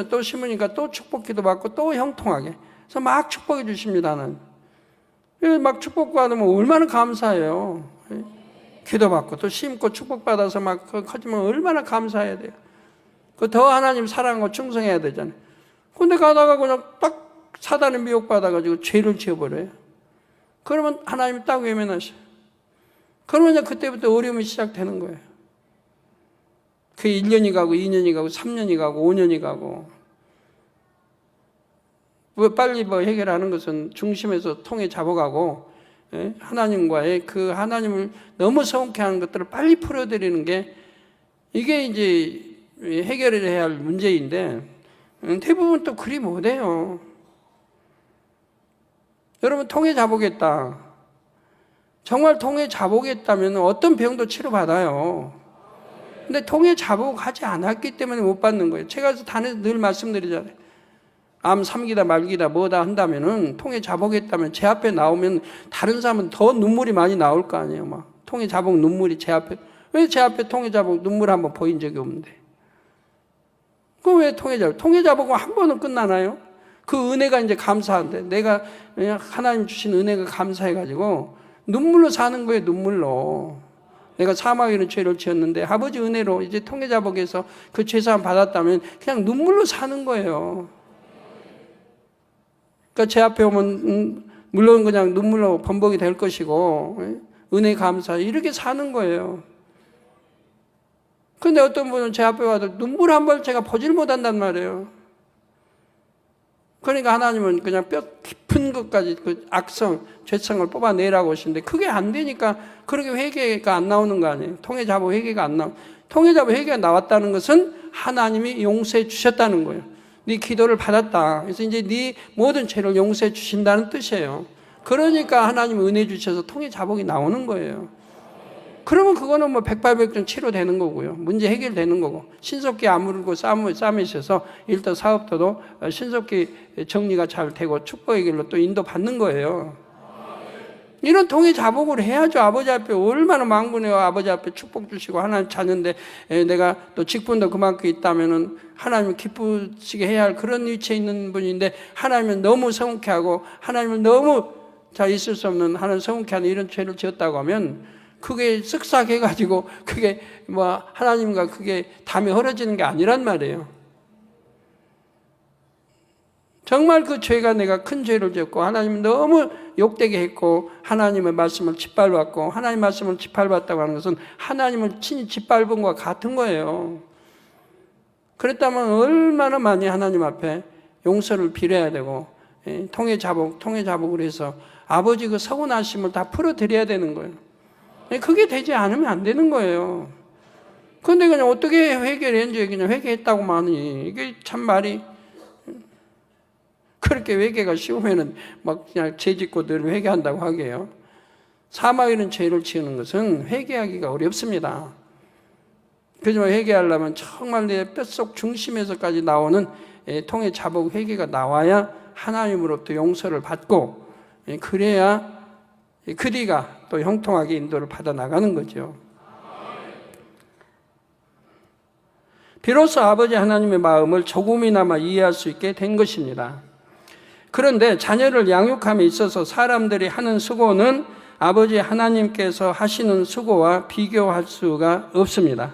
또 심으니까 또 축복기도 받고 또 형통하게 그래서 막 축복해 주십니다. 막 축복 받으면 얼마나 감사해요. 기도 받고 또 심고 축복 받아서 막 커지면 얼마나 감사해야 돼요. 더 하나님 사랑하고 충성해야 되잖아요. 근데 가다가 그냥 딱 사단에 미혹받아가지고 죄를 지어버려요. 그러면 하나님이 딱 외면하셔요. 그러면 이제 그때부터 어려움이 시작되는 거예요. 그 1년이 가고 2년이 가고 3년이 가고 5년이 가고 빨리 해결하는 것은 중심에서 통에 잡아가고 하나님과의 그 하나님을 너무 서운케 하는 것들을 빨리 풀어드리는 게 이게 이제 해결을 해야 할 문제인데 대부분 또 그리 못해요. 여러분 통에 잡으겠다. 정말 통에 잡으겠다면 어떤 병도 치료받아요. 근데 통에 잡고 가지 않았기 때문에 못 받는 거예요. 제가 단에서 늘 말씀드리잖아요. 암 3기다 말기다 뭐다 한다면은 통에 잡으겠다면 제 앞에 나오면 다른 사람은 더 눈물이 많이 나올 거 아니에요. 막 통해자복 눈물이 제 앞에, 왜 제 앞에 통해자복 눈물 한번 보인 적이 없는데? 그럼 왜 통해자복? 통해자복은 한 번은 끝나나요? 그 은혜가 이제 감사한데, 내가 하나님 주신 은혜가 감사해가지고 눈물로 사는 거예요, 눈물로. 내가 사망이라는 죄를 지었는데 아버지 은혜로 이제 통해자복에서 그 죄사함 받았다면 그냥 눈물로 사는 거예요. 그러니까 제 앞에 오면 물론 그냥 눈물로 범벅이 될 것이고 은혜 감사 이렇게 사는 거예요. 근데 어떤 분은 제 앞에 와도 눈물 한 번 제가 보질 못한단 말이에요. 그러니까 하나님은 그냥 뼈 깊은 것까지 그 악성, 죄성을 뽑아내라고 하시는데 그게 안 되니까 그렇게 회개가 안 나오는 거 아니에요. 통해자복 회개가 안 나오고. 통해자복 회개가 나왔다는 것은 하나님이 용서해 주셨다는 거예요. 네 기도를 받았다. 그래서 이제 네 모든 죄를 용서해 주신다는 뜻이에요. 그러니까 하나님 은혜 주셔서 통해자복이 나오는 거예요. 그러면 그거는 뭐 백발백중 치료되는 거고요. 문제 해결되는 거고. 신속히 아무르고 싸매셔서 일단 사업도도 신속히 정리가 잘 되고 축복의 길로 또 인도받는 거예요. 이런 통해자복을 해야죠. 아버지 앞에 얼마나 망군해요. 아버지 앞에 축복 주시고 하나님 자녀인데 내가 또 직분도 그만큼 있다면은 하나님을 기쁘시게 해야 할 그런 위치에 있는 분인데 하나님은 너무 성숙해 하고 하나님을 너무 자 있을 수 없는 하나님 성숙해 하는 이런 죄를 지었다고 하면 그게 쓱싹해가지고 그게 뭐 하나님과 그게 담이 헐어지는 게 아니란 말이에요. 정말 그 죄가 내가 큰 죄를 지었고 하나님 너무 욕되게 했고 하나님의 말씀을 짓밟았고 하나님 말씀을 짓밟았다고 하는 것은 하나님을 친히 짓밟은 것과 같은 거예요. 그랬다면 얼마나 많이 하나님 앞에 용서를 빌어야 되고 통해자복으로 해서 아버지 그 서운하심을 다 풀어드려야 되는 거예요. 그게 되지 않으면 안 되는 거예요. 그런데 그냥 어떻게 회개를 했는지 그냥 회개했다고만 하니 이게 참 말이 그렇게 회개가 쉬우면은 막 그냥 죄 짓고 늘 회개한다고 하게요. 사망이라는 죄를 지으는 것은 회개하기가 어렵습니다. 그지만 회개하려면 정말 내 뼛속 중심에서까지 나오는 통해자복 회개가 나와야 하나님으로부터 용서를 받고 그래야 그 뒤가 또 형통하게 인도를 받아 나가는 거죠. 비로소 아버지 하나님의 마음을 조금이나마 이해할 수 있게 된 것입니다. 그런데 자녀를 양육함에 있어서 사람들이 하는 수고는 아버지 하나님께서 하시는 수고와 비교할 수가 없습니다.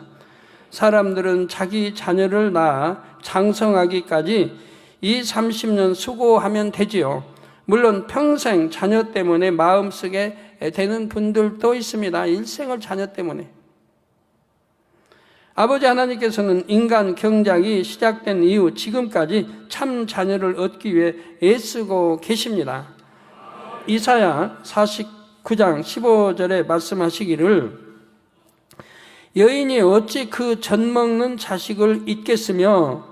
사람들은 자기 자녀를 낳아 장성하기까지 20-30년 수고하면 되지요. 물론 평생 자녀 때문에 마음쓰게 되는 분들도 있습니다. 일생을 자녀 때문에. 아버지 하나님께서는 인간 경작이 시작된 이후 지금까지 참 자녀를 얻기 위해 애쓰고 계십니다. 이사야 49장 15절에 말씀하시기를 여인이 어찌 그 젖먹는 자식을 잊겠으며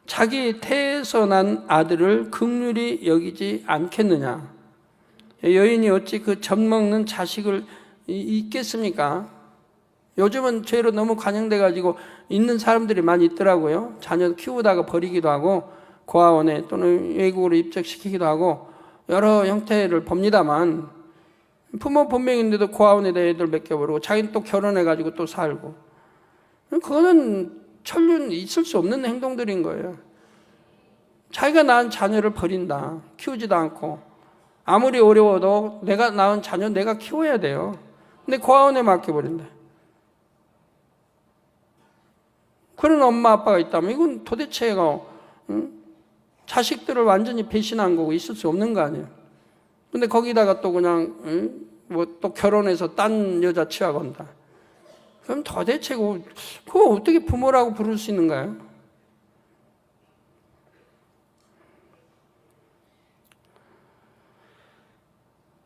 자기 태에서 난 아들을 긍휼히 여기지 않겠느냐. 여인이 어찌 그 젖먹는 자식을 잊겠습니까? 요즘은 죄로 너무 관영돼가지고 있는 사람들이 많이 있더라고요. 자녀 키우다가 버리기도 하고 고아원에 또는 외국으로 입적시키기도 하고 여러 형태를 봅니다만 부모 본명인데도 고아원에다 애들 맡겨버리고 자기는 또 결혼해가지고 또 살고 그거는 천륜 있을 수 없는 행동들인 거예요. 자기가 낳은 자녀를 버린다. 키우지도 않고 아무리 어려워도 내가 낳은 자녀 내가 키워야 돼요. 근데 고아원에 맡겨버린다. 그런 엄마 아빠가 있다면 이건 도대체가 자식들을 완전히 배신한 거고 있을 수 없는 거 아니에요. 근데 거기다가 또 그냥 뭐 또 결혼해서 딴 여자 취하고 한다. 그럼 도대체 그거 어떻게 부모라고 부를 수 있는가요?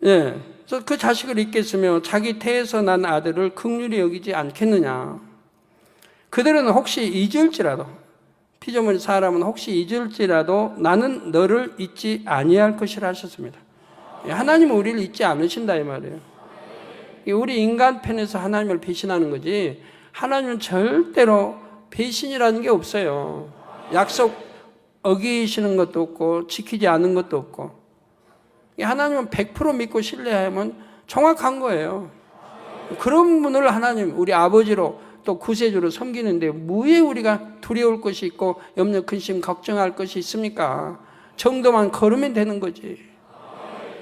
예, 그래서 그 자식을 잊겠으며 자기 태에서 난 아들을 긍휼히 여기지 않겠느냐. 그들은 혹시 잊을지라도 피조물 사람은 혹시 잊을지라도 나는 너를 잊지 아니할 것이라 하셨습니다. 하나님은 우리를 잊지 않으신다 이 말이에요. 우리 인간 편에서 하나님을 배신하는 거지 하나님은 절대로 배신이라는 게 없어요. 약속 어기시는 것도 없고 지키지 않은 것도 없고 하나님은 100% 믿고 신뢰하면 정확한 거예요. 그런 분을 하나님 우리 아버지로 또 구세주로 섬기는데 무에 우리가 두려울 것이 있고 염려 근심 걱정할 것이 있습니까? 정도만 걸으면 되는 거지.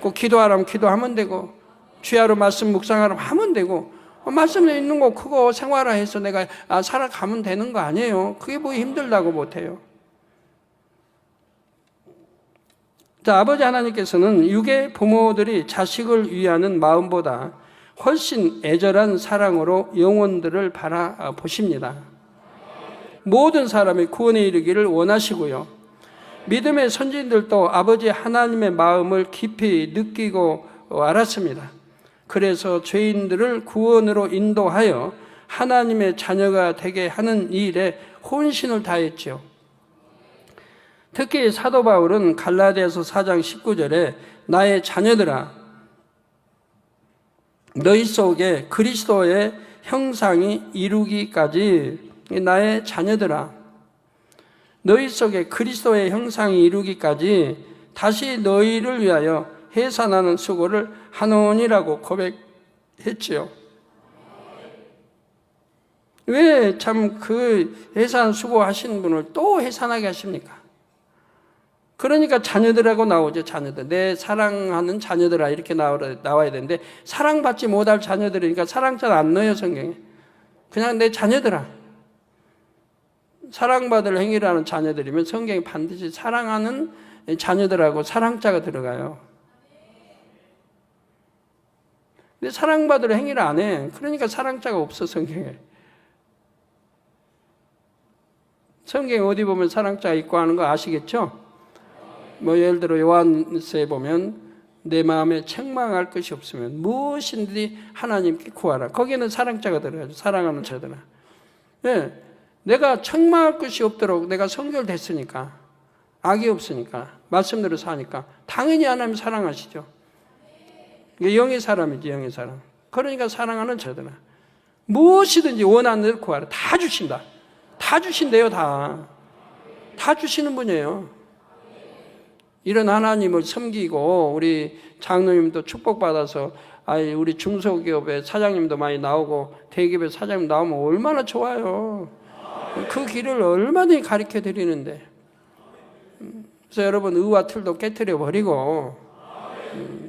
꼭 기도하라면 기도하면 되고 주야로 말씀 묵상하라면 하면 되고 말씀에 있는 거 그거 생활화해서 내가 살아가면 되는 거 아니에요. 그게 뭐 힘들다고 못해요. 자, 아버지 하나님께서는 육의 부모들이 자식을 위하는 마음보다 훨씬 애절한 사랑으로 영혼들을 바라보십니다. 모든 사람이 구원에 이르기를 원하시고요. 믿음의 선진들도 아버지 하나님의 마음을 깊이 느끼고 알았습니다. 그래서 죄인들을 구원으로 인도하여 하나님의 자녀가 되게 하는 일에 혼신을 다했지요. 특히 사도 바울은 갈라디아서 4장 19절에 나의 자녀들아 너희 속에 그리스도의 형상이 이루기까지 나의 자녀들아 너희 속에 그리스도의 형상이 이루기까지 다시 너희를 위하여 해산하는 수고를 하노니라고 고백했지요. 왜 참 그 해산 수고하시는 분을 또 해산하게 하십니까? 그러니까 자녀들하고 나오죠. 자녀들. 내 사랑하는 자녀들아 이렇게 나와야 되는데 사랑받지 못할 자녀들이니까 사랑 잘 안 넣어요 성경에. 그냥 내 자녀들아. 사랑받을 행위라는 자녀들이면 성경에 반드시 사랑하는 자녀들하고 사랑자가 들어가요. 근데 사랑받을 행위를 안 해. 그러니까 사랑자가 없어 성경에. 성경에 어디 보면 사랑자가 있고 하는 거 아시겠죠? 뭐 예를 들어 요한서에 보면 내 마음에 책망할 것이 없으면 무엇인지 하나님께 구하라. 거기에는 사랑자가 들어가죠. 사랑하는 자들아. 네. 내가 책망할 것이 없도록 내가 성결됐으니까 악이 없으니까 말씀대로 사니까 당연히 하나님 사랑하시죠. 이게 영의 사람이지 영의 사람. 그러니까 사랑하는 자들아 무엇이든지 원하는 대로 구하라. 다 주신다. 다 주신대요. 다 주시는 분이에요. 이런 하나님을 섬기고 우리 장로님도 축복받아서 우리 중소기업의 사장님도 많이 나오고 대기업의 사장님 나오면 얼마나 좋아요. 그 길을 얼마든지 가르쳐 드리는데 그래서 여러분 의와 틀도 깨트려 버리고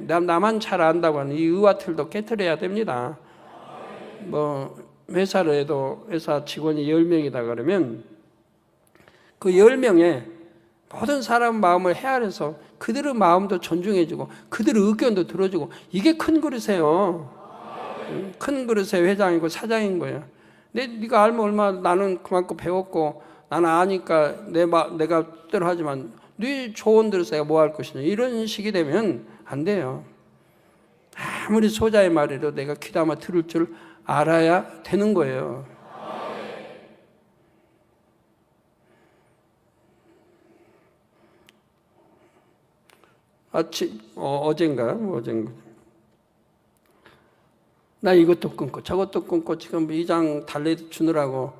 나만 잘 안다고 하는 이 의와 틀도 깨트려야 됩니다. 뭐 회사를 해도 회사 직원이 10명이다 그러면 그 10명에 모든 사람 마음을 헤아려서 그들의 마음도 존중해주고 그들의 의견도 들어주고 이게 큰 그릇이에요. 큰 그릇의 회장이고 사장인 거예요. 네가 알면 얼마나 나는 그만큼 배웠고 나는 아니까 내가 뜻대로 하지만 네 조언대로 내가 뭐 할 것이냐 이런 식이 되면 안 돼요. 아무리 소자의 말이라도 내가 귀담아 들을 줄 알아야 되는 거예요. 어젠가 나 이것도 끊고 저것도 끊고 지금 2장 달래 주느라고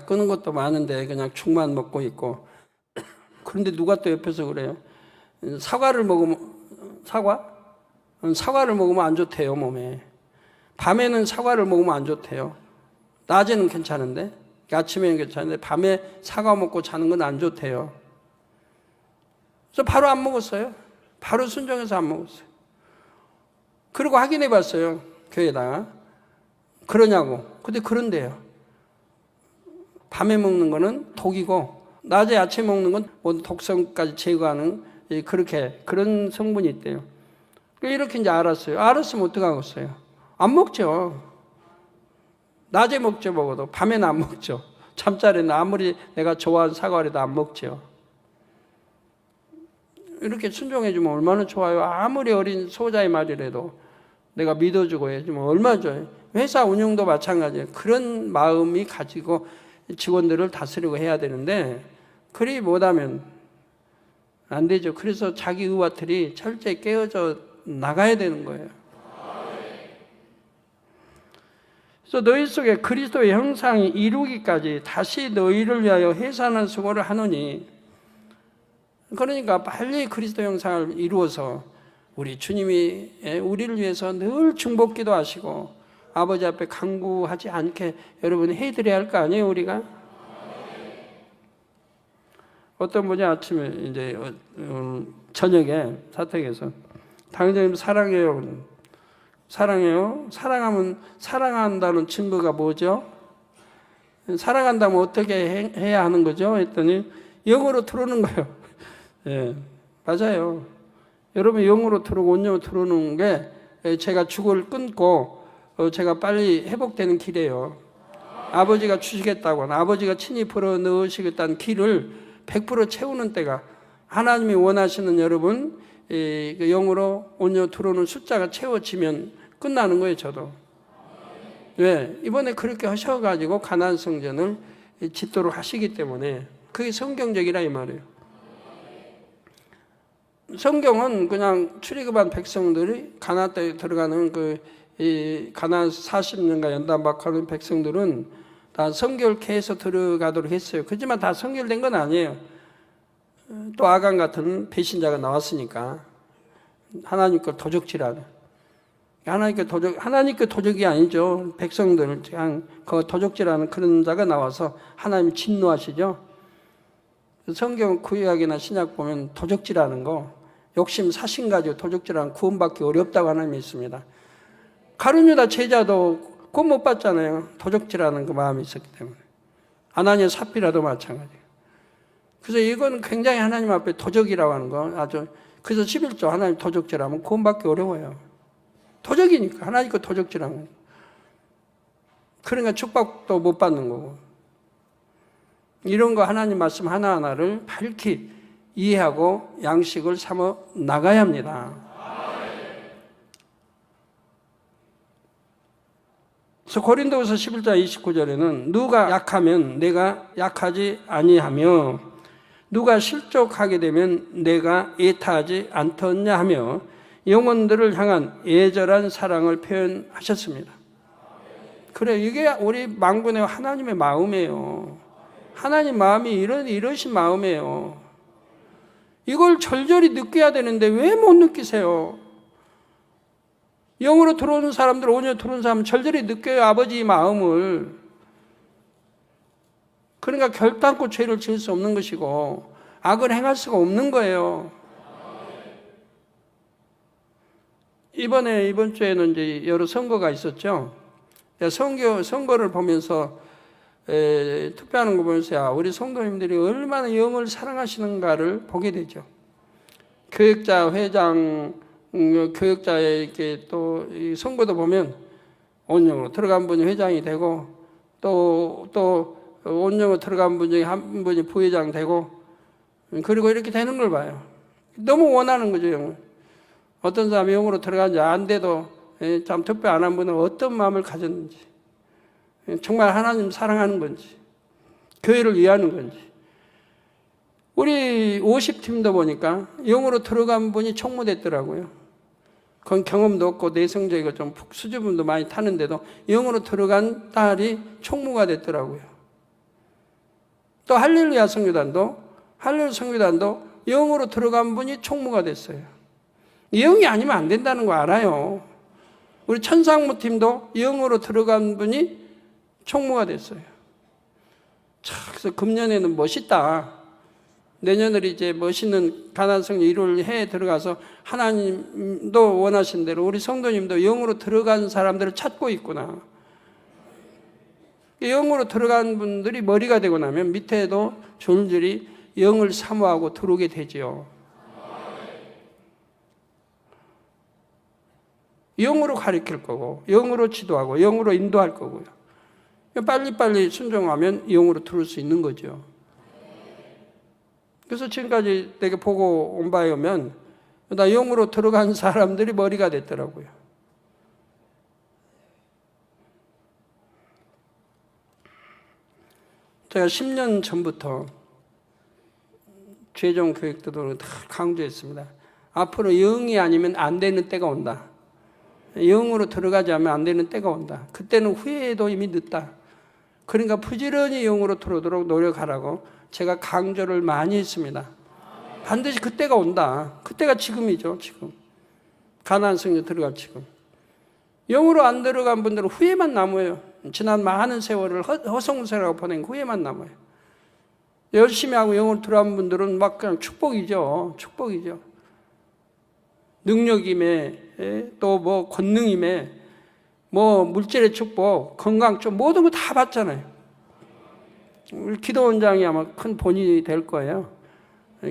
끊은 것도 많은데 그냥 죽만 먹고 있고 그런데 누가 또 옆에서 그래요. 사과를 먹으면 사과를 먹으면 안 좋대요 몸에. 밤에는 사과를 먹으면 안 좋대요. 낮에는 괜찮은데 아침에는 괜찮은데 밤에 사과 먹고 자는 건 안 좋대요. 그래서 바로 안 먹었어요. 바로 순종해서 안 먹었어요. 그리고 확인해 봤어요. 교회에다가. 그러냐고. 근데 그런데요. 밤에 먹는 거는 독이고 낮에 아침에 먹는 건 모든 독성까지 제거하는 그런 성분이 있대요. 이렇게 이제 알았어요. 알았으면 어떡하겠어요? 안 먹죠. 낮에 먹죠, 먹어도. 밤에는 안 먹죠. 잠자리는 아무리 내가 좋아하는 사과라도 안 먹죠. 이렇게 순종해주면 얼마나 좋아요. 아무리 어린 소자의 말이라도 내가 믿어주고 해주면 얼마나 좋아요. 회사 운영도 마찬가지예요. 그런 마음이 가지고 직원들을 다스리고 해야 되는데 그리 못하면 안 되죠. 그래서 자기 의와 틀이 철저히 깨어져 나가야 되는 거예요. 그래서 너희 속에 그리스도의 형상이 이루기까지 다시 너희를 위하여 해산한 수고를 하노니 그러니까 빨리 그리스도 형상을 이루어서 우리 주님이 우리를 위해서 늘 중복기도 하시고 아버지 앞에 간구하지 않게 여러분이 해드려야 할 거 아니에요, 우리가? 어떤 분이 아침에 이제 저녁에 사택에서 당장님 사랑해요. 사랑해요? 사랑하면 사랑한다는 증거가 뭐죠? 사랑한다면 어떻게 해야 하는 거죠? 했더니 영으로 들어오는 거예요. 예, 맞아요. 여러분 영으로 들어오고 온영으로 들어오는 게 제가 죽을 끊고 제가 빨리 회복되는 길이에요. 아버지가 주시겠다고 아버지가 친히 풀어 넣으시겠다는 길을 100% 채우는 때가 하나님이 원하시는 여러분 그 영으로 온영으로 들어오는 숫자가 채워지면 끝나는 거예요. 저도. 왜? 이번에 그렇게 하셔가지고 가나안 성전을 짓도록 하시기 때문에 그게 성경적이라 이 말이에요. 성경은 그냥 출애굽한 백성들이 가나안 땅에 들어가는 이 가나안 40년간 연단박하는 백성들은 다 성결케 해서 들어가도록 했어요. 그렇지만 다 성결된 건 아니에요. 또 아간 같은 배신자가 나왔으니까 하나님 걸 도적질하는 하나님께 도적이 아니죠. 백성들을 그냥 그 도적질하는 그런 자가 나와서 하나님이 진노하시죠. 성경 구약이나 신약 보면 도적질하는 거, 욕심 사심 가지고 도적질하는 구원받기 어렵다고 하나님이 있습니다. 가룟유다 제자도 구원 못 받잖아요. 도적질하는 그 마음이 있었기 때문에. 아나니아 삽비라도 마찬가지예요. 그래서 이건 굉장히 하나님 앞에 도적이라고 하는 거 아주. 그래서 11조 하나님 도적질하면 구원받기 어려워요. 도적이니까 하나님 거 도적질하는 거예요. 그러니까 축복도 못 받는 거고. 이런 거 하나님 말씀 하나하나를 밝히 이해하고 양식을 삼아 나가야 합니다. 그래서 고린도후서 11장 29절에는 누가 약하면 내가 약하지 아니하며 누가 실족하게 되면 내가 애타하지 않더냐 하며 영혼들을 향한 애절한 사랑을 표현하셨습니다. 그래, 이게 우리 만군의 하나님의 마음이에요. 하나님 마음이 이러신 마음이에요. 이걸 절절히 느껴야 되는데 왜 못 느끼세요? 영으로 들어오는 사람들, 온유로 들어오는 사람은 절절히 느껴요, 아버지의 마음을. 그러니까 결단코 죄를 지을 수 없는 것이고 악을 행할 수가 없는 거예요. 이번 주에는 이제 여러 선거가 있었죠. 선거를 보면서 투표하는 거 보면서 우리 성도님들이 얼마나 영을 사랑하시는가를 보게 되죠. 교역자, 회장, 교역자의 이렇게 또 이 선거도 보면 온영으로 들어간 분이 회장이 되고 또 온영으로 들어간 분이 한 분이 부회장 되고 그리고 이렇게 되는 걸 봐요. 너무 원하는 거죠, 영을. 어떤 사람이 영으로 들어가지 안 돼도 참 투표 안 한 분은 어떤 마음을 가졌는지, 정말 하나님 사랑하는 건지, 교회를 위하는 건지. 우리 50팀도 보니까 영으로 들어간 분이 총무됐더라고요. 그건 경험도 없고 내성적이고 좀 수줍음도 많이 타는데도 영으로 들어간 딸이 총무가 됐더라고요. 또 할렐루야 성교단도 영으로 들어간 분이 총무가 됐어요. 영이 아니면 안 된다는 거 알아요. 우리 천상무팀도 영으로 들어간 분이 총무가 됐어요. 그래서 금년에는 멋있다. 내년을 이제 멋있는 가나안성 일을 해 들어가서 하나님도 원하신 대로 우리 성도님도 영으로 들어간 사람들을 찾고 있구나. 영으로 들어간 분들이 머리가 되고 나면 밑에도 졸졸이 영을 사모하고 들어오게 되지요. 영으로 가르칠 거고, 영으로 지도하고, 영으로 인도할 거고요. 빨리빨리 순종하면 영으로 들어올 수 있는 거죠. 그래서 지금까지 내게 보고 온 바에 오면 나 영으로 들어간 사람들이 머리가 됐더라고요. 제가 10년 전부터 최종 교육 때도 다 강조했습니다. 앞으로 영이 아니면 안 되는 때가 온다. 영으로 들어가지 않으면 안 되는 때가 온다. 그때는 후회해도 이미 늦다. 그러니까 부지런히 영으로 들어오도록 노력하라고 제가 강조를 많이 했습니다. 반드시 그때가 온다. 그때가 지금이죠, 지금. 가나안 성전 들어갈 지금. 영으로 안 들어간 분들은 후회만 남아요. 지난 많은 세월을 허송세월하고 보낸 후회만 남아요. 열심히 하고 영으로 들어간 분들은 막 그냥 축복이죠. 축복이죠. 능력임에, 또 뭐 권능임에, 뭐 물질의 축복, 건강 축복, 모든 거 다 받잖아요. 우리 기도원장이 아마 큰 본이 될 거예요.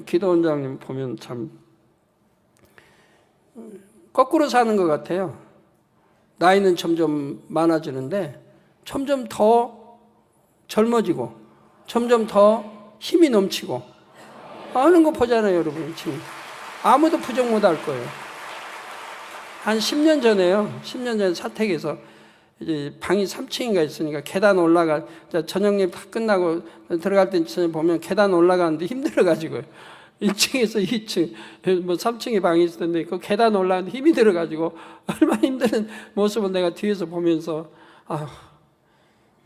기도원장님 보면 참 거꾸로 사는 것 같아요. 나이는 점점 많아지는데 점점 더 젊어지고 점점 더 힘이 넘치고 하는 거 보잖아요, 여러분. 지금 아무도 부정 못 할 거예요. 한 10년 전에요. 10년 전에 사택에서 이제 방이 3층인가 있으니까 계단 올라가, 저녁 예배 다 끝나고 들어갈 때 보면 계단 올라가는데 힘들어가지고요. 1층에서 2층, 뭐 3층에 방이 있을 텐데 그 계단 올라가는데 힘이 들어가지고 얼마나 힘든 모습을 내가 뒤에서 보면서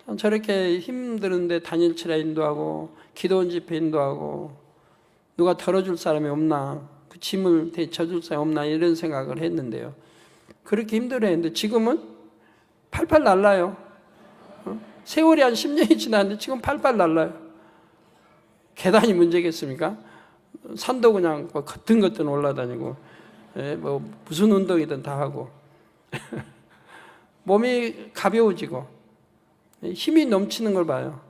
참 저렇게 힘드는데 단일치라 인도하고 기도원 집회 인도하고 누가 덜어줄 사람이 없나, 그 짐을 져줄 사람이 없나 이런 생각을 했는데요. 그렇게 힘들어했는데 지금은 팔팔 날라요. 세월이 한 10년이 지났는데 지금 팔팔 날라요. 계단이 문제겠습니까? 산도 그냥 거뜬거뜬 올라다니고, 뭐 무슨 운동이든 다 하고 몸이 가벼워지고 힘이 넘치는 걸 봐요.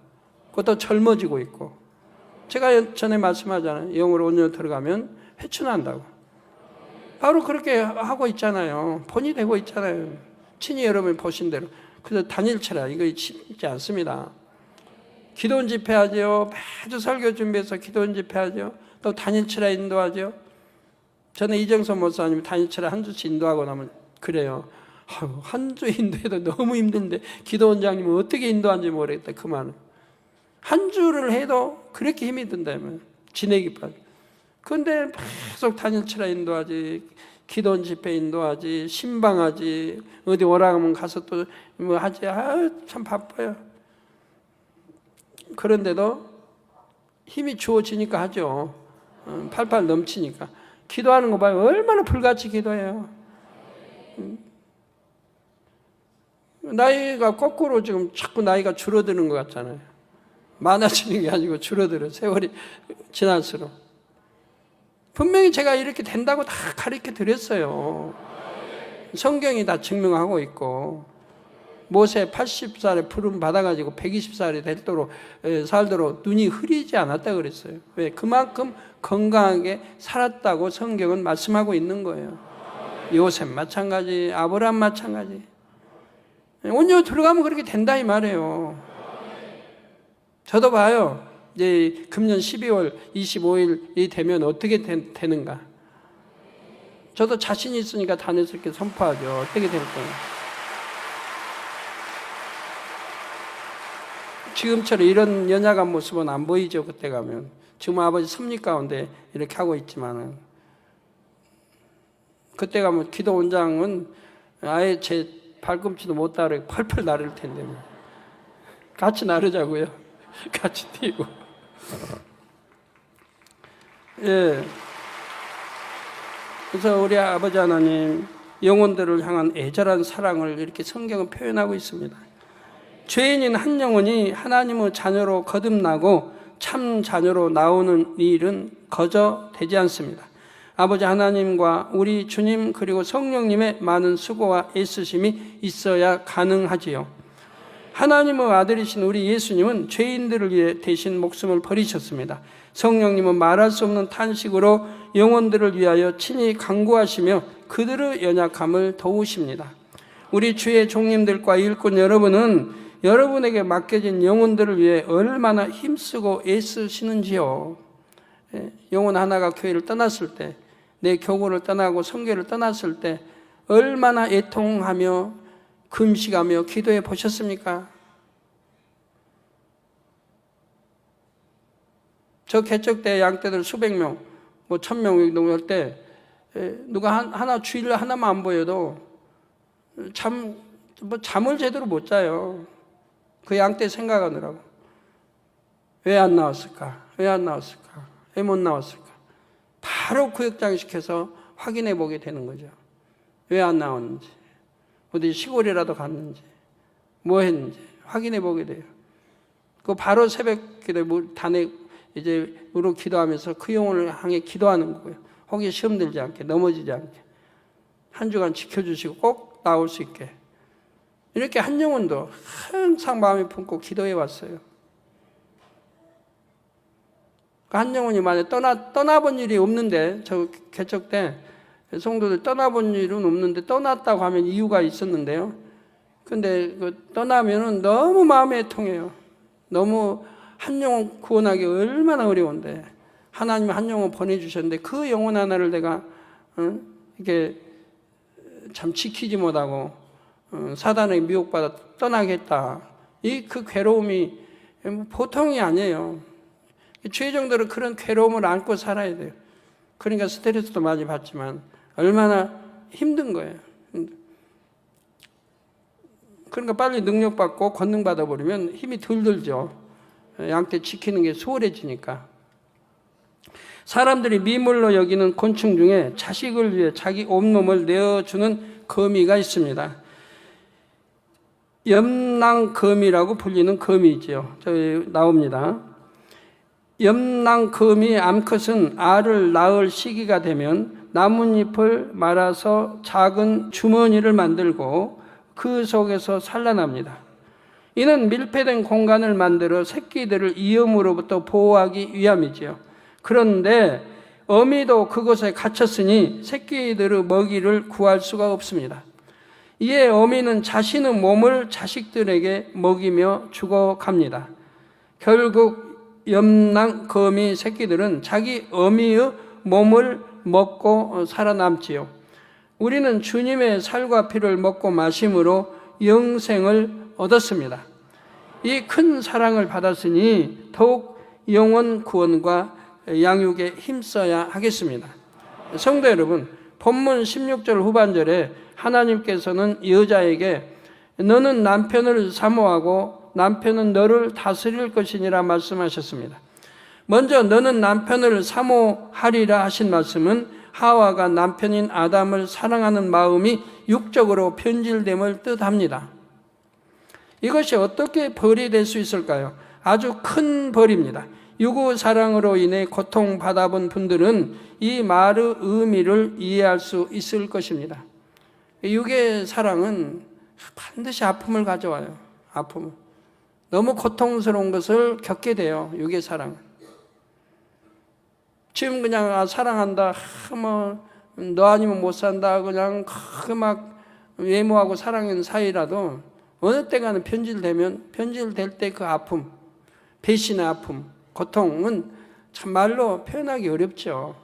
그것도 젊어지고 있고. 제가 전에 말씀하잖아요. 영으로 온전히 들어가면 회춘한다고. 바로 그렇게 하고 있잖아요. 본이 되고 있잖아요. 친히 여러분이 보신 대로. 그래서 단일체라 이거 쉽지 않습니다. 기도원 집회하죠. 매주 설교 준비해서 기도원 집회하죠. 또 단일체라 인도하죠. 저는 이정선 목사님 단일체라 한 주씩 인도하고 나면 그래요. 한 주 인도해도 너무 힘든데 기도원장님은 어떻게 인도하는지 모르겠다. 그만은. 한 주를 해도 그렇게 힘이 든다면 지내기 빠져. 그런데 계속 단일체라 인도하지, 기도원 집회 인도하지, 신방하지, 어디 오라가면 가서 또 뭐 하지. 참 바빠요. 그런데도 힘이 주어지니까 하죠. 팔팔 넘치니까. 기도하는 거 봐요. 얼마나 불같이 기도해요. 나이가 거꾸로 지금 자꾸 나이가 줄어드는 것 같잖아요. 많아지는 게 아니고 줄어들어요. 세월이 지날수록. 분명히 제가 이렇게 된다고 다 가르쳐 드렸어요. 성경이 다 증명하고 있고, 모세 80살에 부름 받아가지고 120살이 되도록 살도록 눈이 흐리지 않았다 그랬어요. 왜? 그만큼 건강하게 살았다고 성경은 말씀하고 있는 거예요. 요셉 마찬가지, 아브라함 마찬가지. 온전히 들어가면 그렇게 된다 이 말이에요. 저도 봐요. 이제 금년 12월 25일이 되면 어떻게 되는가. 저도 자신이 있으니까 단회스럽게 선포하죠. 어떻게 될 거예요. 지금처럼 이런 연약한 모습은 안 보이죠. 그때 가면. 지금 아버지 섭리 가운데 이렇게 하고 있지만은, 그때 가면 기도원장은 아예 제 발꿈치도 못 따르고 펄펄 나를 텐데 같이 나르자고요. 같이 뛰고. 예. 그래서 우리 아버지 하나님 영혼들을 향한 애절한 사랑을 이렇게 성경은 표현하고 있습니다. 죄인인 한 영혼이 하나님의 자녀로 거듭나고 참 자녀로 나오는 일은 거저 되지 않습니다. 아버지 하나님과 우리 주님 그리고 성령님의 많은 수고와 애쓰심이 있어야 가능하지요. 하나님의 아들이신 우리 예수님은 죄인들을 위해 대신 목숨을 버리셨습니다. 성령님은 말할 수 없는 탄식으로 영혼들을 위하여 친히 간구하시며 그들의 연약함을 도우십니다. 우리 주의 종님들과 일꾼 여러분은 여러분에게 맡겨진 영혼들을 위해 얼마나 힘쓰고 애쓰시는지요. 영혼 하나가 교회를 떠났을 때, 내 교구를 떠나고 성교를 떠났을 때 얼마나 애통하며 금식하며 기도해 보셨습니까? 저 개척 때 양떼들 수백 명, 뭐 1000명 정도 할 때 누가 하나 주일 하나만 안 보여도 잠을 제대로 못 자요. 그 양떼 생각하느라고. 왜 안 나왔을까? 왜 안 나왔을까? 왜 못 나왔을까? 바로 구역장시켜서 확인해 보게 되는 거죠. 왜 안 나왔는지. 어디 시골이라도 갔는지, 뭐 했는지 확인해 보게 돼요. 그 바로 새벽 기도, 단에 이제 으로 기도하면서 그 영혼을 향해 기도하는 거예요. 혹시 시험 들지 않게, 넘어지지 않게. 한 주간 지켜주시고 꼭 나올 수 있게. 이렇게 한 영혼도 항상 마음에 품고 기도해 왔어요. 한 영혼이 만약 떠나본 일이 없는데, 저 개척 때 성도들 떠나본 일은 없는데 떠났다고 하면 이유가 있었는데요. 근데 그 떠나면은 너무 마음에 통해요. 너무 한 영혼 구원하기 얼마나 어려운데 하나님이 한 영혼 보내주셨는데 그 영혼 하나를 내가 이렇게 참 지키지 못하고 사단에게 미혹받아 떠나겠다. 그 괴로움이 보통이 아니에요. 죄종들은 그런 괴로움을 안고 살아야 돼요. 그러니까 스트레스도 많이 받지만 얼마나 힘든 거예요. 그러니까 빨리 능력받고 권능받아 버리면 힘이 덜 들죠. 양떼 지키는 게 수월해지니까. 사람들이 미물로 여기는 곤충 중에 자식을 위해 자기 온몸을 내어주는 거미가 있습니다. 염낭거미라고 불리는 거미죠. 저기 나옵니다. 염낭거미 암컷은 알을 낳을 시기가 되면 나뭇잎을 말아서 작은 주머니를 만들고 그 속에서 산란합니다. 이는 밀폐된 공간을 만들어 새끼들을 위험으로부터 보호하기 위함이지요. 그런데 어미도 그곳에 갇혔으니 새끼들의 먹이를 구할 수가 없습니다. 이에 어미는 자신의 몸을 자식들에게 먹이며 죽어갑니다. 결국 염낭거미 새끼들은 자기 어미의 몸을 먹고 살아남지요. 우리는 주님의 살과 피를 먹고 마심으로 영생을 얻었습니다. 이 큰 사랑을 받았으니 더욱 영혼 구원과 양육에 힘써야 하겠습니다. 성도 여러분, 본문 16절 후반절에 하나님께서는 여자에게 너는 남편을 사모하고 남편은 너를 다스릴 것이니라 말씀하셨습니다. 먼저 너는 남편을 사모하리라 하신 말씀은 하와가 남편인 아담을 사랑하는 마음이 육적으로 변질됨을 뜻합니다. 이것이 어떻게 벌이 될 수 있을까요? 아주 큰 벌입니다. 유구 사랑으로 인해 고통받아본 분들은 이 말의 의미를 이해할 수 있을 것입니다. 육의 사랑은 반드시 아픔을 가져와요. 아픔. 너무 고통스러운 것을 겪게 돼요. 육의 사랑은. 지금 그냥 사랑한다, 너 아니면 못 산다, 그냥 막 외모하고 사랑하는 사이라도 어느 때가는 변질될 때 그 아픔, 배신의 아픔, 고통은 참말로 표현하기 어렵죠.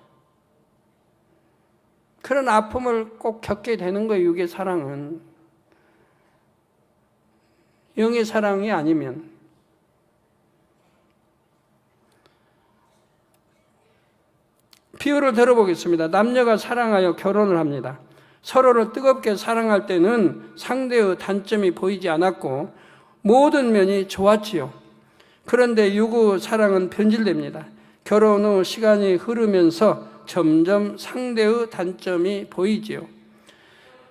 그런 아픔을 꼭 겪게 되는 거예요. 육의 사랑은. 영의 사랑이 아니면. 비유를 들어보겠습니다. 남녀가 사랑하여 결혼을 합니다. 서로를 뜨겁게 사랑할 때는 상대의 단점이 보이지 않았고 모든 면이 좋았지요. 그런데 유구 사랑은 변질됩니다. 결혼 후 시간이 흐르면서 점점 상대의 단점이 보이지요.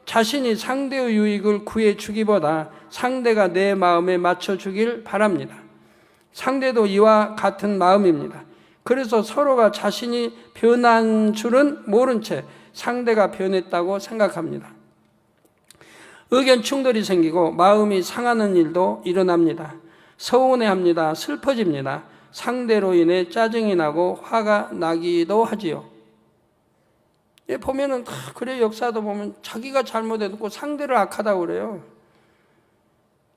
자신이 상대의 유익을 구해주기보다 상대가 내 마음에 맞춰주길 바랍니다. 상대도 이와 같은 마음입니다. 그래서 서로가 자신이 변한 줄은 모른 채 상대가 변했다고 생각합니다. 의견 충돌이 생기고 마음이 상하는 일도 일어납니다. 서운해합니다. 슬퍼집니다. 상대로 인해 짜증이 나고 화가 나기도 하지요. 보면은 그래, 역사도 보면 자기가 잘못해도 상대를 악하다고 그래요.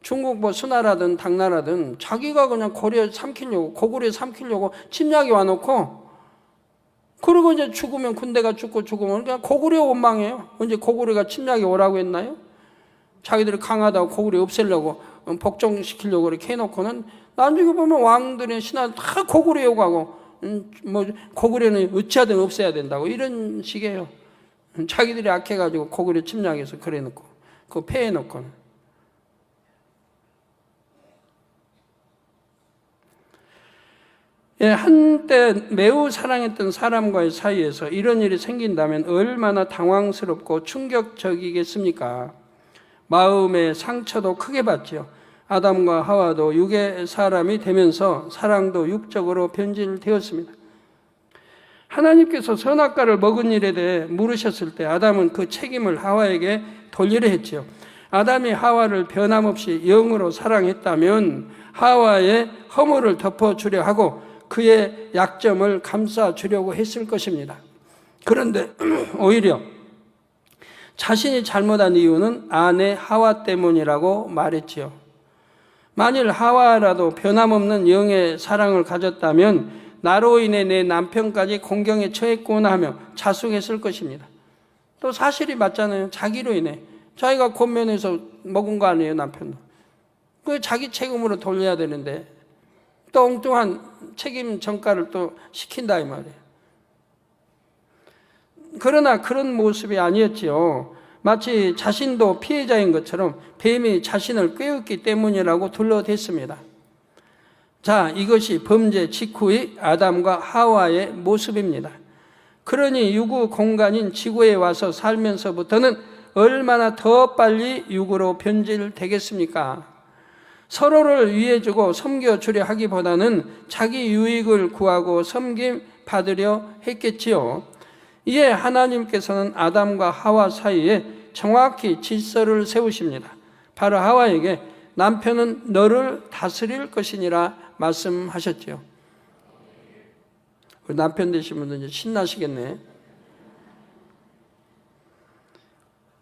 중국 뭐 수나라든 당나라든 자기가 그냥 고구려에 삼키려고 침략이 와놓고, 그리고 이제 죽으면 군대가 죽으면 그냥 고구려 원망해요. 언제 고구려가 침략이 오라고 했나요? 자기들이 강하다고 고구려 없애려고 복종시키려고 이렇게 해놓고는 나중에 보면 왕들의 신하들 다 고구려 욕하고 뭐 고구려는 어찌하든 없애야 된다고 이런 식이에요. 자기들이 악해가지고 고구려 침략해서 그래놓고 그거 폐해놓고는. 한때 매우 사랑했던 사람과의 사이에서 이런 일이 생긴다면 얼마나 당황스럽고 충격적이겠습니까? 마음의 상처도 크게 받지요. 아담과 하와도 육의 사람이 되면서 사랑도 육적으로 변질되었습니다. 하나님께서 선악과를 먹은 일에 대해 물으셨을 때 아담은 그 책임을 하와에게 돌리려 했지요. 아담이 하와를 변함없이 영으로 사랑했다면 하와의 허물을 덮어주려 하고 그의 약점을 감싸주려고 했을 것입니다. 그런데 오히려 자신이 잘못한 이유는 아내 하와 때문이라고 말했지요. 만일 하와라도 변함없는 영의 사랑을 가졌다면 나로 인해 내 남편까지 공경에 처했구나 하며 자숙했을 것입니다. 또 사실이 맞잖아요. 자기로 인해. 자기가 권면해서 먹은 거 아니에요, 남편은. 그 자기 책임으로 돌려야 되는데 또 엉뚱한 책임 전가를 또 시킨다 이 말이에요. 그러나 그런 모습이 아니었지요. 마치 자신도 피해자인 것처럼 뱀이 자신을 꿰었기 때문이라고 둘러댔습니다. 자, 이것이 범죄 직후의 아담과 하와의 모습입니다. 그러니 유구 공간인 지구에 와서 살면서부터는 얼마나 더 빨리 육으로 변질되겠습니까? 서로를 위해주고 섬겨주려 하기보다는 자기 유익을 구하고 섬김 받으려 했겠지요. 이에 하나님께서는 아담과 하와 사이에 정확히 질서를 세우십니다. 바로 하와에게 남편은 너를 다스릴 것이니라 말씀하셨지요. 우리 남편 되신 분들 이제 신나시겠네.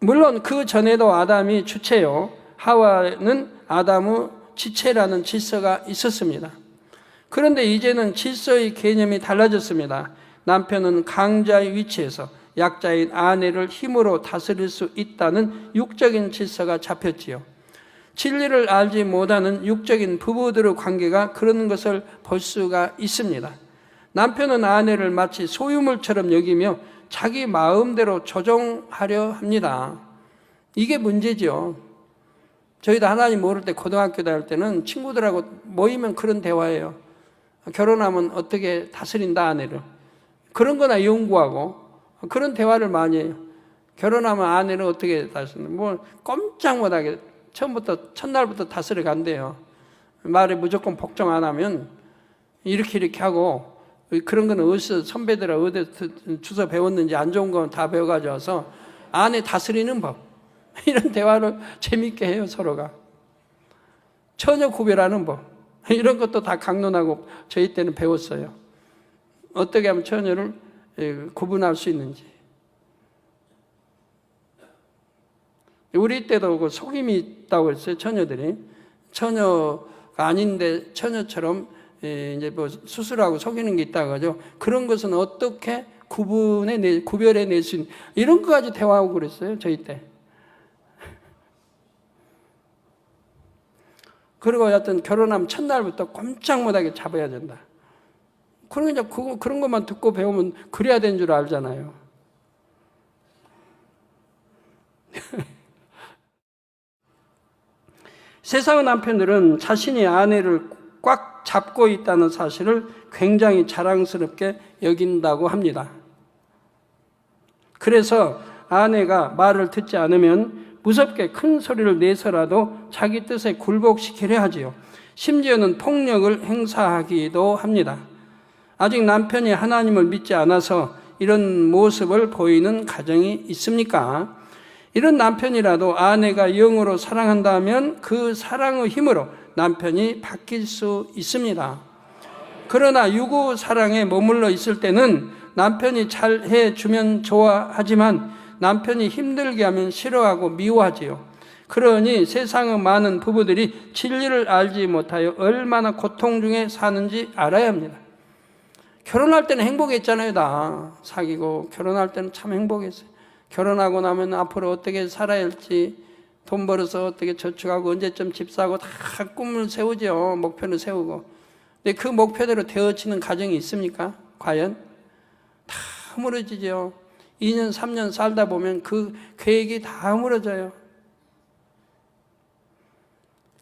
물론 그 전에도 아담이 주체요. 하와는 아담의 지체라는 질서가 있었습니다. 그런데 이제는 질서의 개념이 달라졌습니다. 남편은 강자의 위치에서 약자인 아내를 힘으로 다스릴 수 있다는 육적인 질서가 잡혔지요. 진리를 알지 못하는 육적인 부부들의 관계가 그런 것을 볼 수가 있습니다. 남편은 아내를 마치 소유물처럼 여기며 자기 마음대로 조종하려 합니다. 이게 문제죠. 저희도 하나님 모를 때 고등학교 다닐 때는 친구들하고 모이면 그런 대화예요. 결혼하면 어떻게 다스린다 아내를. 그런 거나 연구하고 그런 대화를 많이 해요. 결혼하면 아내를 어떻게 다스리는 뭐 꼼짝 못하게 처음부터 첫날부터 다스려 간대요. 말에 무조건 복종 안 하면 이렇게 하고 그런 거는 어디서 선배들아 어디서 주워 배웠는지 안 좋은 건 다 배워가지고 와서 아내 다스리는 법 이런 대화를 재밌게 해요. 서로가 처녀 구별하는 법 이런 것도 다 강론하고 저희 때는 배웠어요. 어떻게 하면 처녀를 구분할 수 있는지. 우리 때도 그 속임이 있다고 했어요. 처녀들이 처녀가 아닌데 처녀처럼 이제 뭐 수술하고 속이는 게 있다고 하죠. 그런 것은 어떻게 구별해 낼 수 있는 이런 것까지 대화하고 그랬어요. 저희 때. 그리고 여하튼 결혼하면 첫날부터 꼼짝 못하게 잡아야 된다. 그러니까 그런 것만 듣고 배우면 그래야 되는 줄 알잖아요. 세상의 남편들은 자신이 아내를 꽉 잡고 있다는 사실을 굉장히 자랑스럽게 여긴다고 합니다. 그래서 아내가 말을 듣지 않으면 무섭게 큰 소리를 내서라도 자기 뜻에 굴복시키려 하지요. 심지어는 폭력을 행사하기도 합니다. 아직 남편이 하나님을 믿지 않아서 이런 모습을 보이는 가정이 있습니까? 이런 남편이라도 아내가 영으로 사랑한다면 그 사랑의 힘으로 남편이 바뀔 수 있습니다. 그러나 유구 사랑에 머물러 있을 때는 남편이 잘해주면 좋아하지만 남편이 힘들게 하면 싫어하고 미워하지요. 그러니 세상의 많은 부부들이 진리를 알지 못하여 얼마나 고통 중에 사는지 알아야 합니다. 결혼할 때는 행복했잖아요. 다 사귀고 결혼할 때는 참 행복했어요. 결혼하고 나면 앞으로 어떻게 살아야 할지 돈 벌어서 어떻게 저축하고 언제쯤 집 사고 다 꿈을 세우죠. 목표를 세우고. 근데 그 목표대로 되어지는 가정이 있습니까? 과연? 다 무너지죠. 2년 3년 살다 보면 그 계획이 다 무너져요.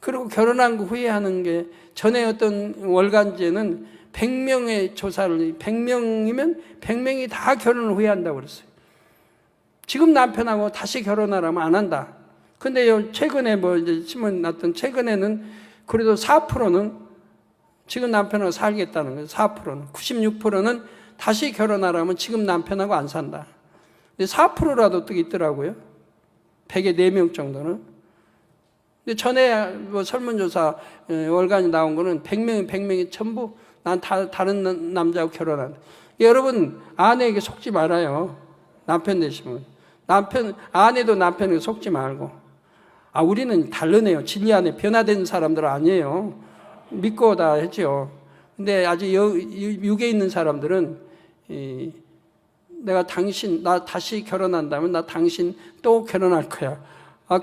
그리고 결혼한 거 후회하는 게 전에 어떤 월간지에는 100명의 조사를 100명이면 100명이 다 결혼을 후회한다고 그랬어요. 지금 남편하고 다시 결혼하라면 안 한다. 근데 최근에 뭐 이제 신문 났던 최근에는 그래도 4%는 지금 남편하고 살겠다는 거예요. 4%는. 96%는 다시 결혼하라면 지금 남편하고 안 산다. 근데 4%라도 또 있더라고요. 100에 4명 정도는. 근데 전에 뭐 설문조사 월간이 나온 거는 100명이 전부 난 다른 남자하고 결혼한다. 여러분, 아내에게 속지 말아요. 남편 되시면. 아내도 남편에게 속지 말고. 우리는 다르네요. 진리 안에 변화된 사람들 아니에요. 믿고 다 했죠. 근데 아직 육에 있는 사람들은, 나 다시 결혼한다면 나 당신 또 결혼할 거야.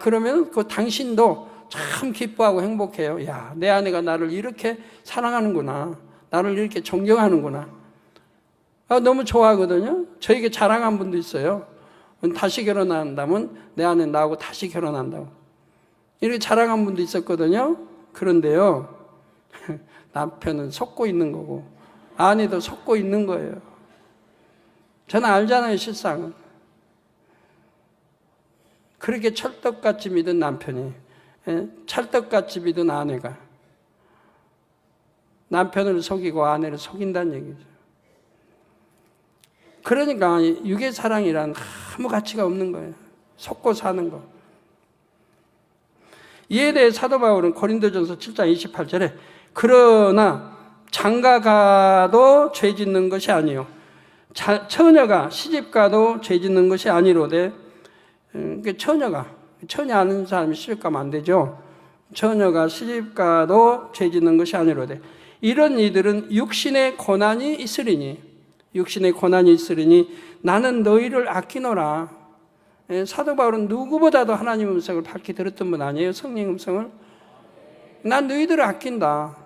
그러면 그 당신도 참 기뻐하고 행복해요. 야, 내 아내가 나를 이렇게 사랑하는구나. 나를 이렇게 존경하는구나. 너무 좋아하거든요. 저에게 자랑한 분도 있어요. 다시 결혼한다면 내 아내 나하고 다시 결혼한다고. 이렇게 자랑한 분도 있었거든요. 그런데요, 남편은 속고 있는 거고 아내도 속고 있는 거예요. 저는 알잖아요, 실상은. 그렇게 찰떡같이 믿은 남편이, 찰떡같이 믿은 아내가 남편을 속이고 아내를 속인다는 얘기죠. 그러니까 육의 사랑이란 아무 가치가 없는 거예요. 속고 사는 거. 이에 대해 사도 바울은 고린도전서 7장 28절에 그러나 장가가도 죄 짓는 것이 아니요 처녀가 시집가도 죄 짓는 것이 아니로되. 처녀 아는 사람이 시집가면 안 되죠. 처녀가 시집가도 죄 짓는 것이 아니로되 이런 이들은 육신의 고난이 있으리니 나는 너희를 아끼노라. 사도 바울은 누구보다도 하나님 음성을 밝히 들었던 분 아니에요? 성령 음성을. 난 너희들을 아낀다.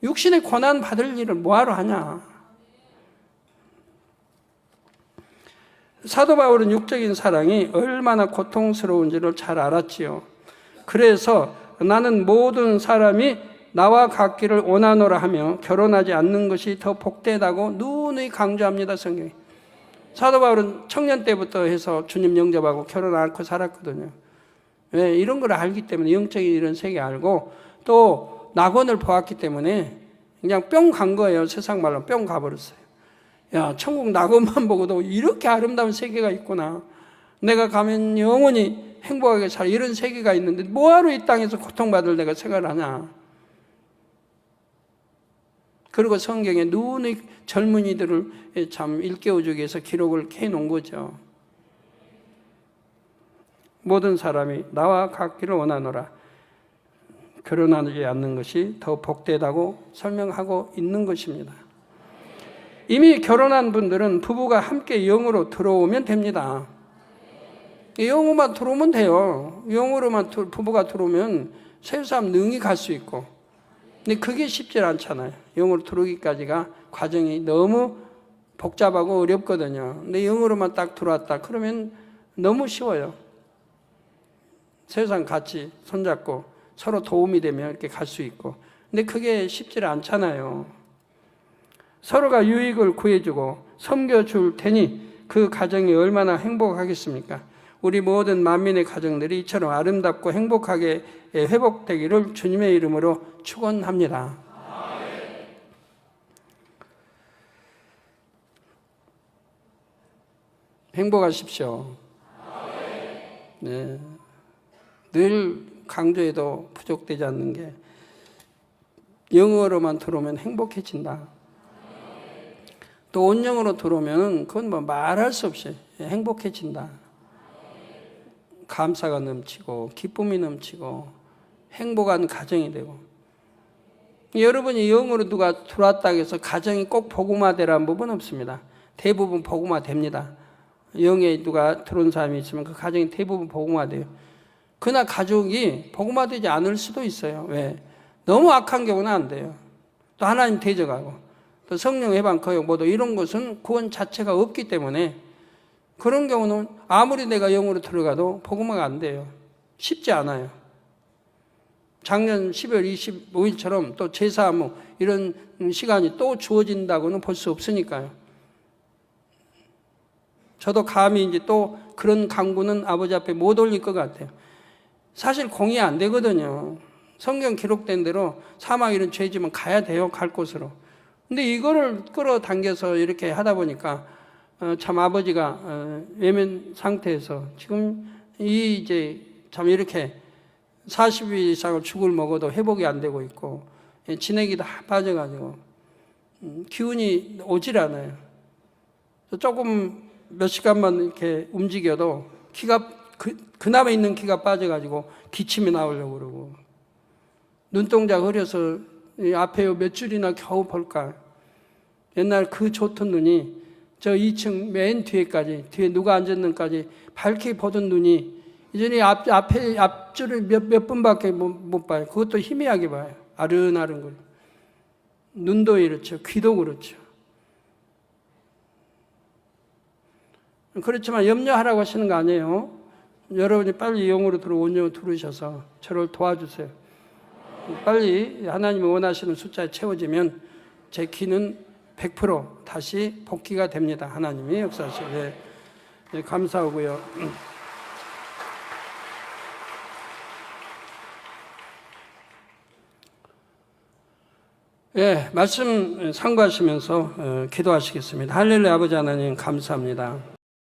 육신의 고난 받을 일을 뭐하러 하냐. 사도 바울은 육적인 사랑이 얼마나 고통스러운지를 잘 알았지요. 그래서 나는 모든 사람이 나와 같기를 원하노라 하며 결혼하지 않는 것이 더 복되다고 누누이 강조합니다, 성경이. 사도 바울은 청년 때부터 해서 주님 영접하고 결혼 않고 살았거든요. 왜? 이런 걸 알기 때문에, 영적인 이런 세계 알고 또 낙원을 보았기 때문에 그냥 뿅 간 거예요. 세상 말로 뿅 가버렸어요. 야, 천국 낙원만 보고도 이렇게 아름다운 세계가 있구나. 내가 가면 영원히 행복하게 살 이런 세계가 있는데 뭐하러 이 땅에서 고통받을 내가 생각을 하냐. 그리고 성경에 누누이 젊은이들을 참 일깨워주기 위해서 기록을 해놓은 거죠. 모든 사람이 나와 같기를 원하노라. 결혼하지 않는 것이 더 복되다고 설명하고 있는 것입니다. 이미 결혼한 분들은 부부가 함께 영으로 들어오면 됩니다. 영으로만 들어오면 돼요. 영으로만 부부가 들어오면 세 사람 능히 갈 수 있고. 근데 그게 쉽지 않잖아요. 영으로 들어오기까지가 과정이 너무 복잡하고 어렵거든요. 근데 영으로만 딱 들어왔다 그러면 너무 쉬워요. 세상 같이 손잡고 서로 도움이 되면 이렇게 갈 수 있고. 근데 그게 쉽지 않잖아요. 서로가 유익을 구해주고 섬겨줄 테니 그 가정이 얼마나 행복하겠습니까? 우리 모든 만민의 가정들이 이처럼 아름답고 행복하게 회복되기를 주님의 이름으로 축원합니다. 행복하십시오. 네. 늘 강조해도 부족되지 않는 게 영어로만 들어오면 행복해진다. 또 온영으로 들어오면 그건 뭐 말할 수 없이 행복해진다. 감사가 넘치고 기쁨이 넘치고 행복한 가정이 되고. 여러분이 영으로 누가 들어왔다고 해서 가정이 꼭 복음화되라는 부분은 없습니다. 대부분 복음화됩니다. 영에 누가 들어온 사람이 있으면 그 가정이 대부분 복음화돼요. 그러나 가족이 복음화되지 않을 수도 있어요. 왜? 너무 악한 경우는 안 돼요. 또 하나님 대적하고 또 성령 해방 거역 모두 이런 것은 구원 자체가 없기 때문에 그런 경우는 아무리 내가 영으로 들어가도 복음화가 안 돼요. 쉽지 않아요. 작년 12월 25일처럼 또 제사무 이런 시간이 또 주어진다고는 볼 수 없으니까요. 저도 감히 이제 또 그런 강구는 아버지 앞에 못 올릴 것 같아요. 사실 공의 안 되거든요. 성경 기록된 대로 사망 이런 죄지면 가야 돼요. 갈 곳으로. 근데 이거를 끌어당겨서 이렇게 하다 보니까 참 아버지가 외면 상태에서 지금 이제 참 이렇게 40일 이상을 죽을 먹어도 회복이 안 되고 있고 진액이 다 빠져가지고 기운이 오질 않아요. 조금 몇 시간만 이렇게 움직여도 기가 그나마 있는 기가 빠져가지고 기침이 나오려고 그러고 눈동자 흐려서 앞에 몇 줄이나 겨우 볼까. 옛날 그 좋던 눈이 저 2층 맨 뒤에까지 뒤에 누가 앉았는까지 밝게 보던 눈이 이전에 앞에 앞줄을 몇 분밖에 못 봐요. 그것도 희미하게 봐요. 아른아른 걸. 눈도 이렇죠. 귀도 그렇죠. 그렇지만 염려하라고 하시는 거 아니에요. 여러분이 빨리 영으로 온영으로 들어오셔서 저를 도와주세요. 빨리 하나님이 원하시는 숫자에 채워지면 제 기는 100% 다시 복귀가 됩니다. 하나님이 역사하시고. 네, 감사하고요. 예, 말씀 상고하시면서 기도하시겠습니다. 할렐루야. 아버지 하나님 감사합니다.